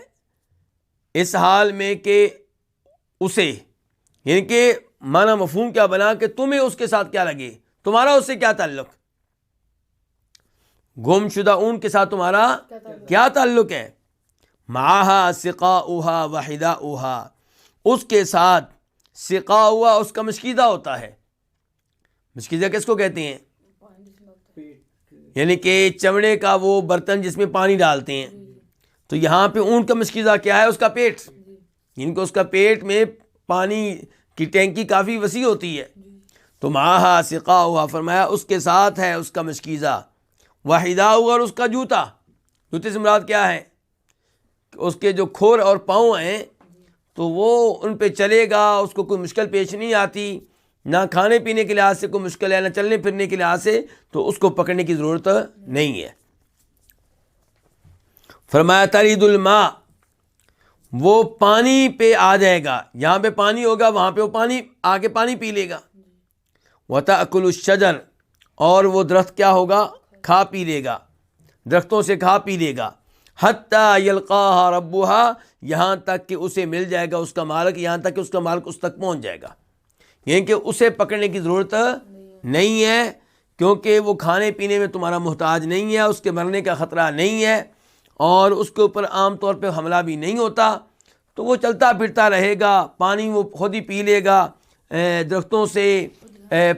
اس حال میں کہ اسے، یعنی کہ معنی مفہوم کیا بنا کہ تمہیں اس کے ساتھ کیا لگے، تمہارا اس سے کیا تعلق؟ گم شدہ اونٹ کے ساتھ تمہارا کیا تعلق ہے؟ معاہا سقاؤہا وحداؤہا، اس کے ساتھ سقاؤہا، اس کا مشکیزہ ہوتا ہے. مشکیزہ کس کو کہتے ہیں؟ یعنی کہ چمڑے کا وہ برتن جس میں پانی ڈالتے ہیں. تو یہاں پہ اونٹ کا مشکیزہ کیا ہے؟ اس کا پیٹ. ان کو اس کا پیٹ میں پانی کی ٹینکی کافی وسیع ہوتی ہے. تو معاہا سقاؤہا، فرمایا اس کے ساتھ ہے اس کا مشکیزہ، وحداؤہا، اور اس کا جوتا. جوتے سے مراد کیا ہے؟ اس کے جو کھور اور پاؤں ہیں تو وہ ان پہ چلے گا، اس کو کوئی مشکل پیش نہیں آتی، نہ کھانے پینے کے لحاظ سے کوئی مشکل ہے، نہ چلنے پھرنے کے لحاظ سے، تو اس کو پکڑنے کی ضرورت نہیں ہے. فرمایا ترید الماء، وہ پانی پہ آ جائے گا، یہاں پہ پانی ہوگا وہاں پہ وہ پانی آ کے پانی پی لے گا. وتأکل الشجر، اور وہ درخت کیا ہوگا؟ کھا پی لے گا، درختوں سے کھا پی لے گا. حتیٰ یلقاہا ربہا، یہاں تک کہ اسے مل جائے گا اس کا مالک، یہاں تک کہ اس کا مالک اس تک پہنچ جائے گا. یعنی کہ اسے پکڑنے کی ضرورت نہیں ہے، کیونکہ وہ کھانے پینے میں تمہارا محتاج نہیں ہے، اس کے مرنے کا خطرہ نہیں ہے، اور اس کے اوپر عام طور پہ حملہ بھی نہیں ہوتا. تو وہ چلتا پھرتا رہے گا، پانی وہ خود ہی پی لے گا، درختوں سے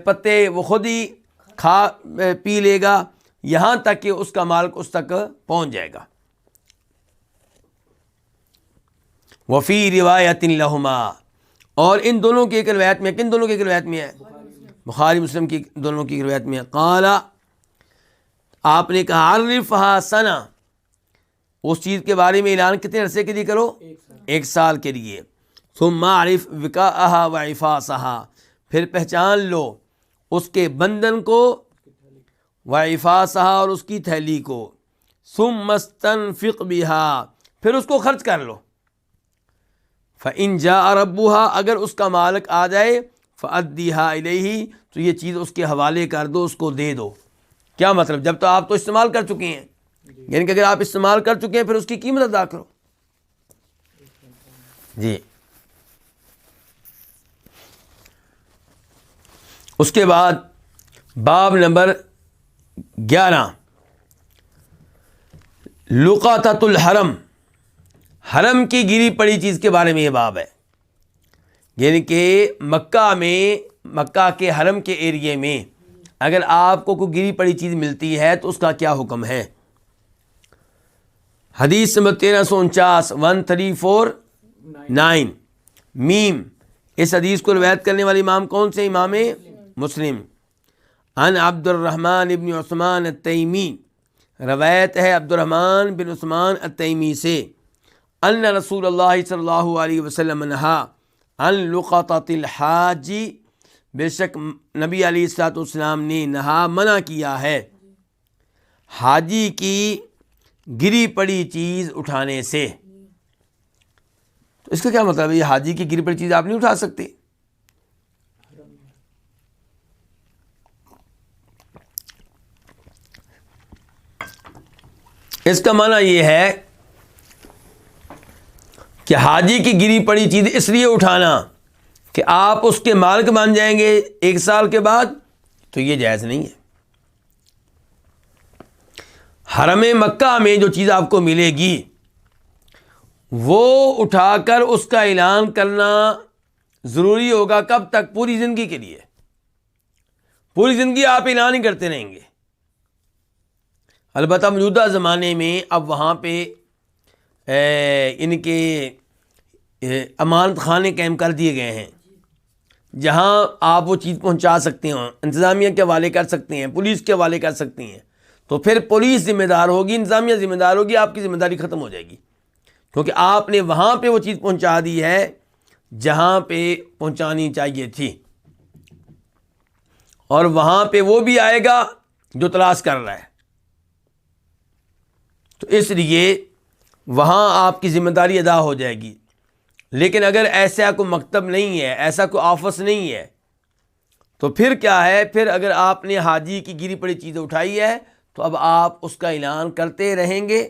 پتے وہ خود ہی کھا پی لے گا، یہاں تک کہ اس کا مالک اس تک پہنچ جائے گا. وفی روایت لہما، اور ان دونوں کی ایک روایت میں، کن دونوں کی ایک روایت میں ہے؟ بخاری مسلم کی دونوں کی روایت میں ہے. قال، آپ نے کہا عرفھا سنہ، اس چیز کے بارے میں اعلان کتنے عرصے کے لیے کرو؟ 1 سال کے لیے. ثم اعرف وکاءھا وعفاصھا، پھر پہچان لو اس کے بندھن کو، وعفاصھا، اور اس کی تھیلی کو. ثم استنفق بھا، پھر اس کو خرچ کر لو. فإن جاء ربها، اگر اس کا مالک آ جائے، فأدیھا الیہ، تو یہ چیز اس کے حوالے کر دو، اس کو دے دو. کیا مطلب؟ جب تو آپ تو استعمال کر چکے ہیں، یعنی کہ اگر آپ استعمال کر چکے ہیں پھر اس کی قیمت ادا کرو. جی، اس کے بعد باب نمبر 11، لقطۃ الحرم، حرم کی گری پڑی چیز کے بارے میں یہ باب ہے. یعنی کہ مکہ کے حرم کے ایریے میں اگر آپ کو کوئی گری پڑی چیز ملتی ہے تو اس کا کیا حکم ہے. حدیث نمبر 1349، 1349 میم. اس حدیث کو روایت کرنے والے امام کون سے؟ امام مسلم. عن عبد الرحمن ابن عثمان التیمی، روایت ہے عبد الرحمن بن عثمان التیمی سے، ان رسول اللہ صلی اللہ علیہ وسلم نہا عن لقطۃ الحاج، بے شک نبی علیہ الصلوۃ والسلام نے نہا، منع کیا ہے حاجی کی گری پڑی چیز اٹھانے سے. تو اس کا کیا مطلب ہے؟ یہ حاجی کی گری پڑی چیز آپ نہیں اٹھا سکتے. اس کا معنی یہ ہے کہ حاجی کی گری پڑی چیز اس لیے اٹھانا کہ آپ اس کے مالک بن جائیں گے 1 سال کے بعد، تو یہ جائز نہیں ہے۔ حرم مکہ میں جو چیز آپ کو ملے گی وہ اٹھا کر اس کا اعلان کرنا ضروری ہوگا۔ کب تک؟ پوری زندگی کے لیے۔ پوری زندگی آپ اعلان ہی کرتے رہیں گے۔ البتہ موجودہ زمانے میں اب وہاں پہ ان کے امانت خانے قائم کر دیے گئے ہیں، جہاں آپ وہ چیز پہنچا سکتے ہیں، انتظامیہ کے حوالے کر سکتے ہیں، پولیس کے حوالے کر سکتے ہیں۔ تو پھر پولیس ذمہ دار ہوگی، انتظامیہ ذمہ دار ہوگی، آپ کی ذمہ داری ختم ہو جائے گی، کیونکہ آپ نے وہاں پہ وہ چیز پہنچا دی ہے جہاں پہ پہنچانی چاہیے تھی، اور وہاں پہ وہ بھی آئے گا جو تلاش کر رہا ہے۔ تو اس لیے وہاں آپ کی ذمہ داری ادا ہو جائے گی۔ لیکن اگر ایسا کوئی مکتب نہیں ہے، ایسا کوئی آفس نہیں ہے، تو پھر کیا ہے؟ پھر اگر آپ نے حاجی کی گری پڑی چیز اٹھائی ہے تو اب آپ اس کا اعلان کرتے رہیں گے،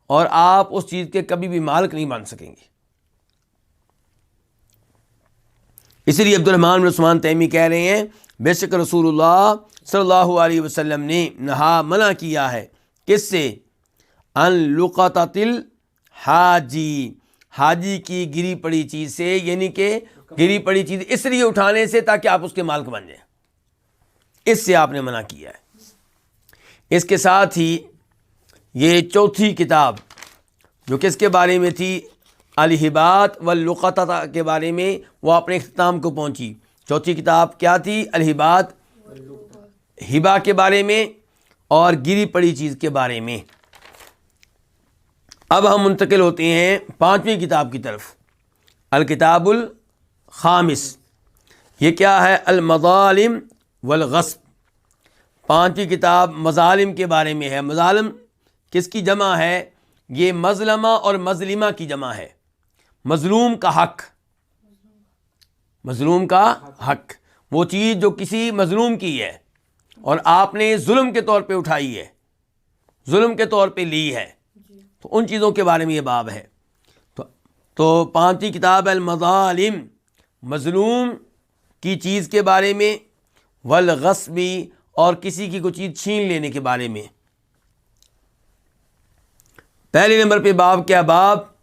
اور آپ اس چیز کے کبھی بھی مالک نہیں بن سکیں گے۔ اسی لیے عبد الرحمن بن عثمان تیمی کہہ رہے ہیں بے شک رسول اللہ صلی اللہ علیہ وسلم نے نہا منع کیا ہے، کس سے؟ ان لقطۃ الحاجی، حاجی کی گری پڑی چیز سے، یعنی کہ گری پڑی چیز اس لیے اٹھانے سے تاکہ آپ اس کے مالک بن جائیں، اس سے آپ نے منع کیا ہے۔ اس کے ساتھ ہی یہ چوتھی کتاب جو کس کے بارے میں تھی؟ الہبات واللقطہ کے بارے میں، وہ اپنے اختتام کو پہنچی۔ چوتھی کتاب کیا تھی؟ الہبات، ہبا کے بارے میں اور گری پڑی چیز کے بارے میں۔ اب ہم منتقل ہوتے ہیں 5ویں کتاب کی طرف، الکتاب الخامس۔ یہ کیا ہے؟ المظالم والغصب۔ 5ویں کتاب مظالم کے بارے میں ہے۔ مظالم کس کی جمع ہے؟ یہ مظلمہ اور مظلمہ کی جمع ہے۔ مظلوم کا حق، مظلوم کا حق، وہ چیز جو کسی مظلوم کی ہے اور آپ نے ظلم کے طور پہ اٹھائی ہے، ظلم کے طور پہ لی ہے، تو ان چیزوں کے بارے میں یہ باب ہے۔ تو 5ویں کتاب المظالم، مظلوم کی چیز کے بارے میں، والغصبی، اور کسی کی کوئی چیز چھین لینے کے بارے میں۔ پہلے نمبر پہ باب کیا؟ باب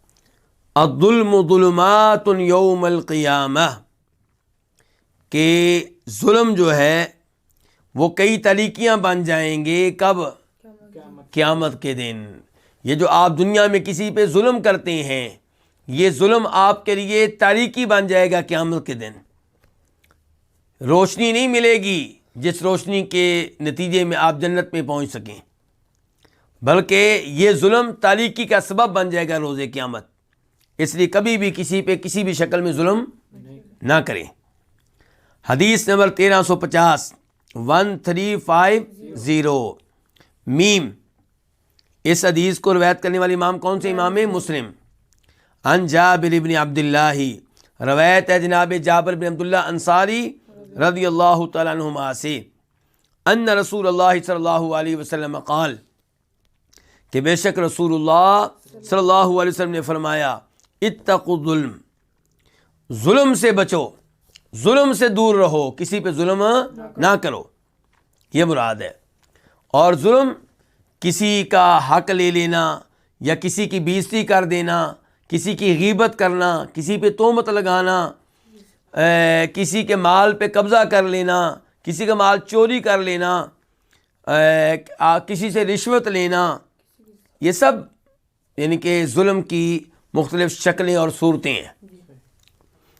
الظلم ظلمات یوم القیامہ، کہ ظلم جو ہے وہ کئی تاریکیاں بن جائیں گے۔ کب؟ قیامت کے دن۔ یہ جو آپ دنیا میں کسی پہ ظلم کرتے ہیں، یہ ظلم آپ کے لیے تاریکی بن جائے گا قیامت کے دن۔ روشنی نہیں ملے گی جس روشنی کے نتیجے میں آپ جنت میں پہنچ سکیں، بلکہ یہ ظلم تاریکی کا سبب بن جائے گا روز قیامت۔ اس لیے کبھی بھی کسی پہ کسی بھی شکل میں ظلم نہ کریں۔ حدیث نمبر 1350، 1350 میم۔ اس حدیث کو روایت کرنے والے امام کون سے؟ امام مسلم۔ عن جابر بن عبداللہ، روایت ہے جناب جابر بن عبداللہ انصاری رضی اللہ تعالیٰ عنہما سے، ان رسول اللہ صلی اللہ علیہ وسلم قال، کہ بے شک رسول اللہ صلی اللہ علیہ وسلم نے فرمایا، اتقوا الظلم، ظلم سے بچو، ظلم سے دور رہو، کسی پہ ظلم نہ کرو، یہ مراد ہے۔ اور ظلم کسی کا حق لے لینا، یا کسی کی بے عزتی کر دینا، کسی کی غیبت کرنا، کسی پہ تہمت لگانا، کسی کے مال پہ قبضہ کر لینا، کسی کا مال چوری کر لینا، کسی سے رشوت لینا، یہ سب یعنی کہ ظلم کی مختلف شکلیں اور صورتیں ہیں۔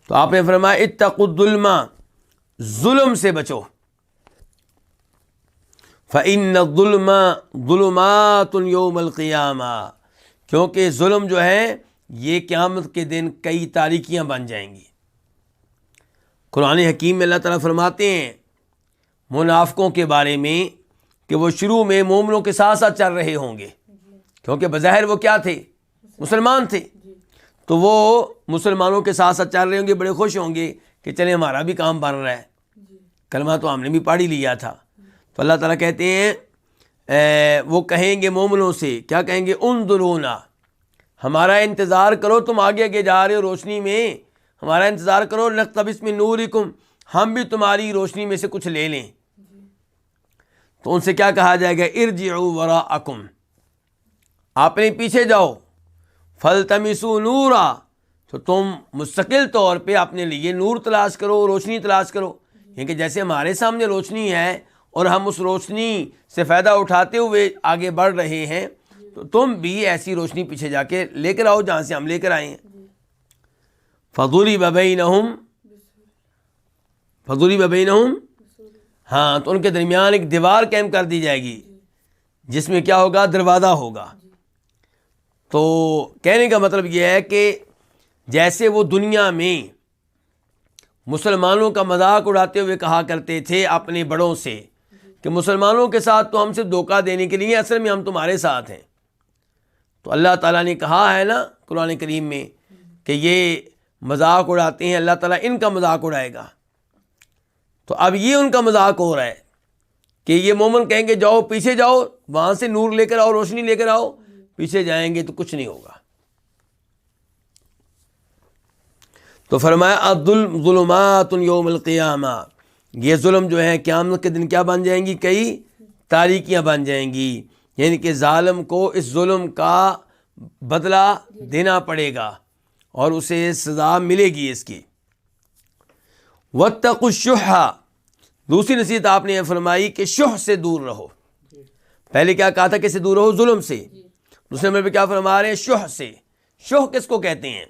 تو آپ نے فرمایا اتقوا الظلم، ظلم سے بچو، فإن الظلم ظلمات یوم القیامہ، کیونکہ ظلم جو ہے یہ قیامت کے دن کئی تاریکیاں بن جائیں گی۔ قرآن حکیم میں اللہ تعالیٰ فرماتے ہیں منافقوں کے بارے میں کہ وہ شروع میں مومنوں کے ساتھ ساتھ چل رہے ہوں گے، کیونکہ بظاہر وہ کیا تھے؟ مسلمان تھے، تو وہ مسلمانوں کے ساتھ ساتھ چل رہے ہوں گے، بڑے خوش ہوں گے کہ چلیں ہمارا بھی کام بن رہا ہے، کلمہ تو ہم نے بھی پڑھ ہی لیا تھا۔ تو اللہ تعالیٰ کہتے ہیں وہ کہیں گے مومنوں سے، کیا کہیں گے؟ انظرونا، ہمارا انتظار کرو، تم آگے آگے جا رہے ہو روشنی میں، ہمارا انتظار کرو، نقتبس من نورکم، ہم بھی تمہاری روشنی میں سے کچھ لے لیں۔ تو ان سے کیا کہا جائے گا؟ ارجعوا وراءکم، اپنے پیچھے جاؤ، فالتمسوا نورا، تو تم مستقل طور پہ اپنے لیے نور تلاش کرو، روشنی تلاش کرو، کیونکہ جیسے ہمارے سامنے روشنی ہے اور ہم اس روشنی سے فائدہ اٹھاتے ہوئے آگے بڑھ رہے ہیں، تو تم بھی ایسی روشنی پیچھے جا کے لے کر آؤ جہاں سے ہم لے کر آئے ہیں۔ فضرب بینہم، فضرب بینہم، ہاں، تو ان کے درمیان ایک دیوار قائم کر دی جائے گی جس میں کیا ہوگا؟ دروازہ ہوگا۔ تو کہنے کا مطلب یہ ہے کہ جیسے وہ دنیا میں مسلمانوں کا مذاق اڑاتے ہوئے کہا کرتے تھے اپنے بڑوں سے کہ مسلمانوں کے ساتھ تو ہم سے دھوکہ دینے کے لیے، اصل میں ہم تمہارے ساتھ ہیں، تو اللہ تعالیٰ نے کہا ہے نا قرآن کریم میں کہ یہ مذاق اڑاتے ہیں، اللہ تعالیٰ ان کا مذاق اڑائے گا۔ تو اب یہ ان کا مذاق ہو رہا ہے کہ یہ مومن کہیں گے جاؤ پیچھے جاؤ، وہاں سے نور لے کر آؤ، روشنی لے کر آؤ، پیچھے جائیں گے تو کچھ نہیں ہوگا۔ تو فرمایا الظلم ظلمات یوم القیامہ، یہ ظلم جو ہے قیامت کے دن کیا بن جائیں گی؟ کئی تاریکیاں بن جائیں گی، یعنی کہ ظالم کو اس ظلم کا بدلہ دینا پڑے گا اور اسے سزا ملے گی اس کی۔ واتقوا الشح، دوسری نصیحت آپ نے یہ فرمائی کہ شح سے دور رہو۔ پہلے کیا کہا تھا؟ کس سے دور رہو؟ ظلم سے۔ دوسرے نمبر پہ کیا فرما رہے ہیں؟ شح سے۔ شح کس کو کہتے ہیں؟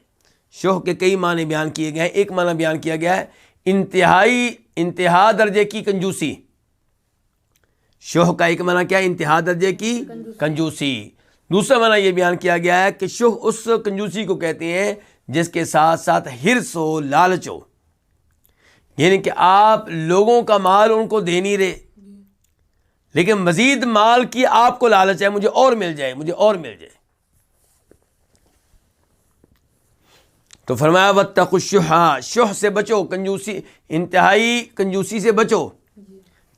شح کے کئی معنی بیان کیے گئے ہیں۔ ایک معنی بیان کیا گیا ہے انتہا درجے کی کنجوسی۔ شح کا ایک معنی کیا ہے؟ انتہا درجے کی کنجوسی۔ دوسرا معنی یہ بیان کیا گیا ہے کہ شح اس کنجوسی کو کہتے ہیں جس کے ساتھ ساتھ حرص ہو، لالچ ہو، یعنی کہ آپ لوگوں کا مال ان کو دے نہیں رہے، لیکن مزید مال کی آپ کو لالچ ہے، مجھے اور مل جائے، مجھے اور مل جائے۔ تو فرمایا واتقوا الشح، شح سے بچو، کنجوسی، انتہائی کنجوسی سے بچو،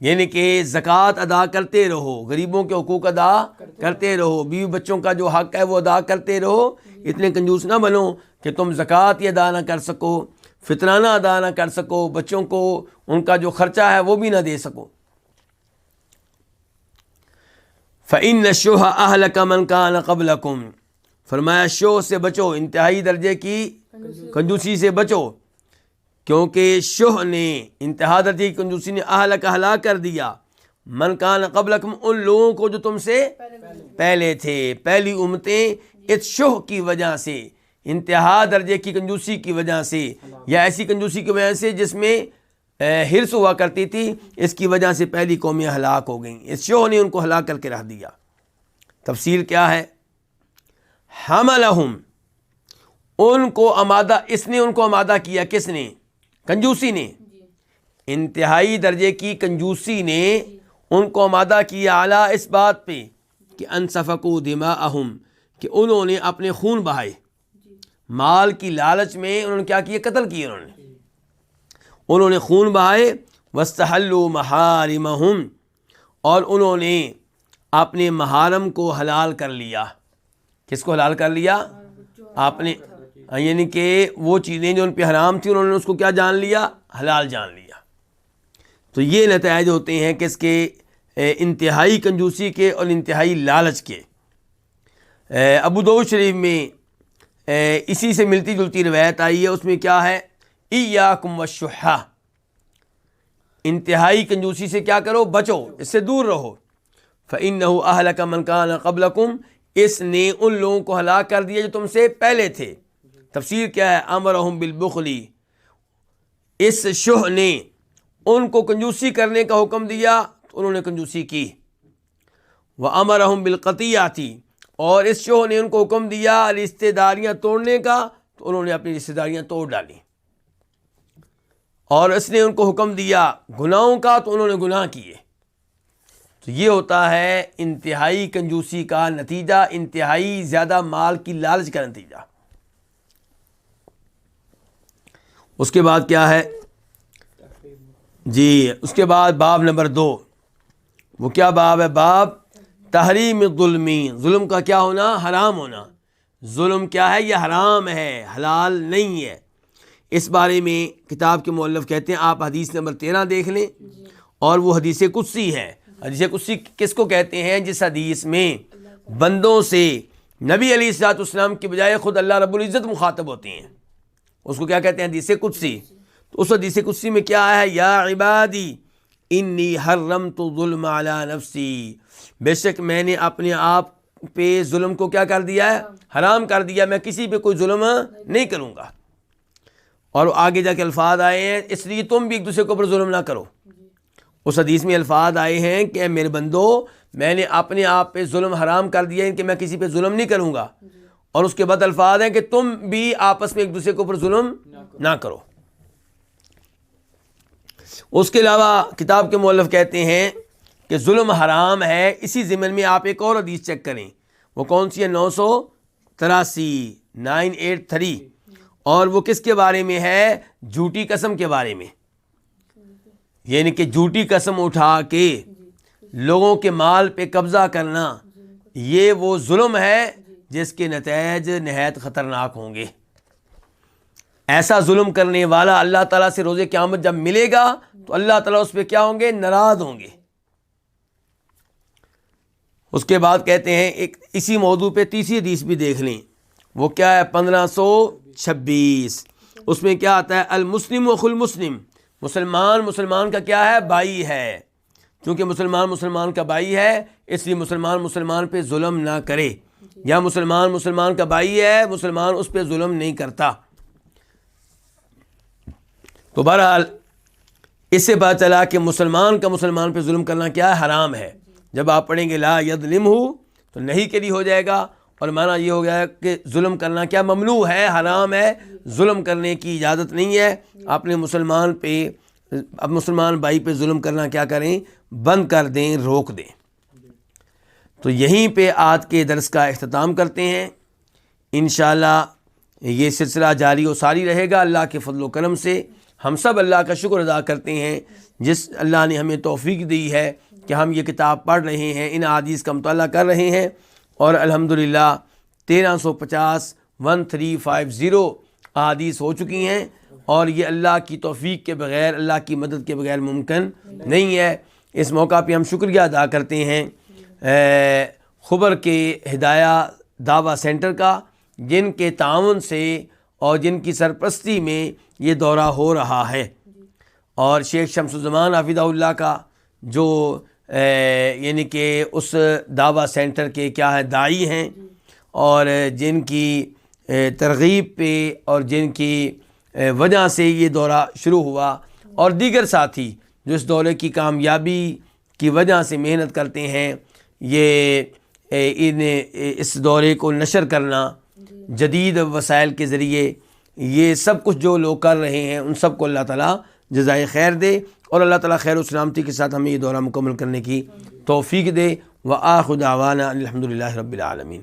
یعنی کہ زکوٰۃ ادا کرتے رہو، غریبوں کے حقوق ادا کرتے رہو، بیوی بچوں کا جو حق ہے وہ ادا کرتے رہو، اتنے کنجوس نہ بنو کہ تم زکوٰۃ ہی ادا نہ کر سکو، فطرانہ ادا نہ کر سکو، بچوں کو ان کا جو خرچہ ہے وہ بھی نہ دے سکو۔ فَإِنَّ الشُّحَ أَهْلَكَ مَنْ كَانَ قَبْلَكُمْ، فرمایا شح سے بچو، انتہائی درجے کی کنجوسی سے بچو، کیونکہ شح نے، انتہا درجے کی کنجوسی نے اہلک ہلاک کر دیا من کان قبلکم، ان لوگوں کو جو تم سے پہلے تھے، پہلی امتیں اس شح کی وجہ سے، انتہا درجے کی کنجوسی کی وجہ سے، یا ایسی کنجوسی کی وجہ سے جس میں حرص ہوا کرتی تھی، اس کی وجہ سے پہلی قومیں ہلاک ہو گئیں، اس شح نے ان کو ہلاک کر کے رکھ دیا۔ تفسیر کیا ہے؟ حملہم، ان کو آمادہ، اس نے ان کو آمادہ کیا، کس نے؟ کنجوسی نے، انتہائی درجے کی کنجوسی نے ان کو آمادہ کیا اعلیٰ اس بات پہ کہ انسفکوا دماءہم، کہ انہوں نے اپنے خون بہائے، مال کی لالچ میں انہوں نے کیا کیا؟ قتل کیے انہوں نے خون بہائے، واستحلوا محارمہم، اور انہوں نے اپنے محارم کو حلال کر لیا۔ کس کو حلال کر لیا؟ آپ نے، یعنی کہ وہ چیزیں جو ان پہ حرام تھیں انہوں نے اس کو کیا جان لیا؟ حلال جان لیا۔ تو یہ نتائج ہوتے ہیں کس کے؟ انتہائی کنجوسی کے اور انتہائی لالچ کے۔ ابو داؤد شریف میں اسی سے ملتی جلتی روایت آئی ہے، اس میں کیا ہے؟ ایاکم والشح، انتہائی کنجوسی سے کیا کرو؟ بچو، اس سے دور رہو۔ فإنہ اہلک من کان قبلکم، اس نے ان لوگوں کو ہلاک کر دیا جو تم سے پہلے تھے۔ تفسیر کیا ہے؟ امرہم بالبخل، اس شح نے ان کو کنجوسی کرنے کا حکم دیا تو انہوں نے کنجوسی کی۔ وامرہم بالقطیعۃ، اور اس شح نے ان کو حکم دیا رشتہ داریاں توڑنے کا تو انہوں نے اپنی رشتہ داریاں توڑ ڈالیں، اور اس نے ان کو حکم دیا گناہوں کا تو انہوں نے گناہ کیے۔ تو یہ ہوتا ہے انتہائی کنجوسی کا نتیجہ، انتہائی زیادہ مال کی لالچ کا نتیجہ۔ اس کے بعد کیا ہے جی؟ اس کے بعد باب نمبر 2، وہ کیا باب ہے؟ باب تحریم الظلم، ظلم کا کیا ہونا؟ حرام ہونا۔ ظلم کیا ہے؟ یہ حرام ہے، حلال نہیں ہے۔ اس بارے میں کتاب کے مؤلف کہتے ہیں، آپ حدیث نمبر 13 دیکھ لیں، اور وہ حدیث قدسی ہے۔ حدیث قدسی کس کو کہتے ہیں؟ جس حدیث میں بندوں سے نبی علیہ الصلوۃ والسلام کی بجائے خود اللہ رب العزت مخاطب ہوتے ہیں، اس کو کیا کہتے ہیں؟ حدیث قدسی۔ تو اس حدیث قدسی میں کیا ہے؟ یا عبادی انی حرمت الظلم علی نفسی، بے شک میں نے اپنے آپ پہ ظلم کو کیا کر دیا ہے؟ حرام کر دیا، میں کسی پہ کوئی ظلم نہیں کروں گا۔ اور آگے جا کے الفاظ آئے ہیں، اس لیے تم بھی ایک دوسرے کے اوپر ظلم نہ کرو۔ اس حدیث میں الفاظ آئے ہیں کہ اے میرے بندو، میں نے اپنے آپ پہ ظلم حرام کر دیا کہ میں کسی پہ ظلم نہیں کروں گا، اور اس کے بعد الفاظ ہیں کہ تم بھی آپس میں ایک دوسرے کے اوپر ظلم نہ کرو۔ اس کے علاوہ کتاب کے مؤلف کہتے ہیں کہ ظلم حرام ہے۔ اسی ضمن میں آپ ایک اور حدیث چیک کریں، وہ کون سی ہے؟ 983 اور وہ کس کے بارے میں ہے؟ جھوٹی قسم کے بارے میں، یعنی کہ جھوٹی قسم اٹھا کے لوگوں کے مال پہ قبضہ کرنا، یہ وہ ظلم ہے جس کے نتائج نہایت خطرناک ہوں گے۔ ایسا ظلم کرنے والا اللہ تعالیٰ سے روز قیامت جب ملے گا تو اللہ تعالیٰ اس پہ کیا ہوں گے؟ ناراض ہوں گے۔ اس کے بعد کہتے ہیں ایک اسی موضوع پہ تیسری حدیث بھی دیکھ لیں، وہ کیا ہے؟ 1526۔ اس میں کیا آتا ہے؟ المسلم اخو المسلم، مسلمان کا کیا ہے؟ بھائی ہے۔ کیونکہ مسلمان کا بھائی ہے، اس لیے مسلمان پہ ظلم نہ کرے، یا مسلمان کا بھائی ہے، مسلمان اس پہ ظلم نہیں کرتا۔ تو بہرحال اس سے پتہ چلا کہ مسلمان پہ ظلم کرنا کیا ہے؟ حرام ہے۔ جب آپ پڑھیں گے لا یظلمہ تو نہیں کے لیے ہو جائے گا، اور معنی یہ ہو گیا کہ ظلم کرنا کیا؟ ممنوع ہے، حرام ہے، ظلم کرنے کی اجازت نہیں ہے۔ آپ نے مسلمان بھائی پہ ظلم کرنا کیا کریں؟ بند کر دیں، روک دیں۔ تو یہیں پہ آج کے درس کا اختتام کرتے ہیں۔ انشاءاللہ یہ سلسلہ جاری و ساری رہے گا اللہ کے فضل و کرم سے۔ ہم سب اللہ کا شکر ادا کرتے ہیں جس اللہ نے ہمیں توفیق دی ہے کہ ہم یہ کتاب پڑھ رہے ہیں، ان احادیث کا مطالعہ کر رہے ہیں، اور الحمدللہ 1350 احادیث ہو چکی ہیں، اور یہ اللہ کی توفیق کے بغیر، اللہ کی مدد کے بغیر ممکن نہیں ہے۔ اس موقع پہ ہم شکریہ ادا کرتے ہیں خبر کے ہدایہ دعویٰ سینٹر کا، جن کے تعاون سے اور جن کی سرپرستی میں یہ دورہ ہو رہا ہے، اور شیخ شمس الزمان حفظہ اللہ کا جو یعنی کہ اس دعویٰ سینٹر کے کیا ہے؟ داعی ہیں، اور جن کی ترغیب پہ اور جن کی وجہ سے یہ دورہ شروع ہوا، اور دیگر ساتھی جو اس دورے کی کامیابی کی وجہ سے محنت کرتے ہیں، یہ اس دورے کو نشر کرنا جدید وسائل کے ذریعے، یہ سب کچھ جو لوگ کر رہے ہیں ان سب کو اللہ تعالیٰ جزائے خیر دے، اور اللہ تعالیٰ خیر و سلامتی کے ساتھ ہمیں یہ دورہ مکمل کرنے کی توفیق دے۔ وآخر دعوانا الحمدللہ رب العالمین۔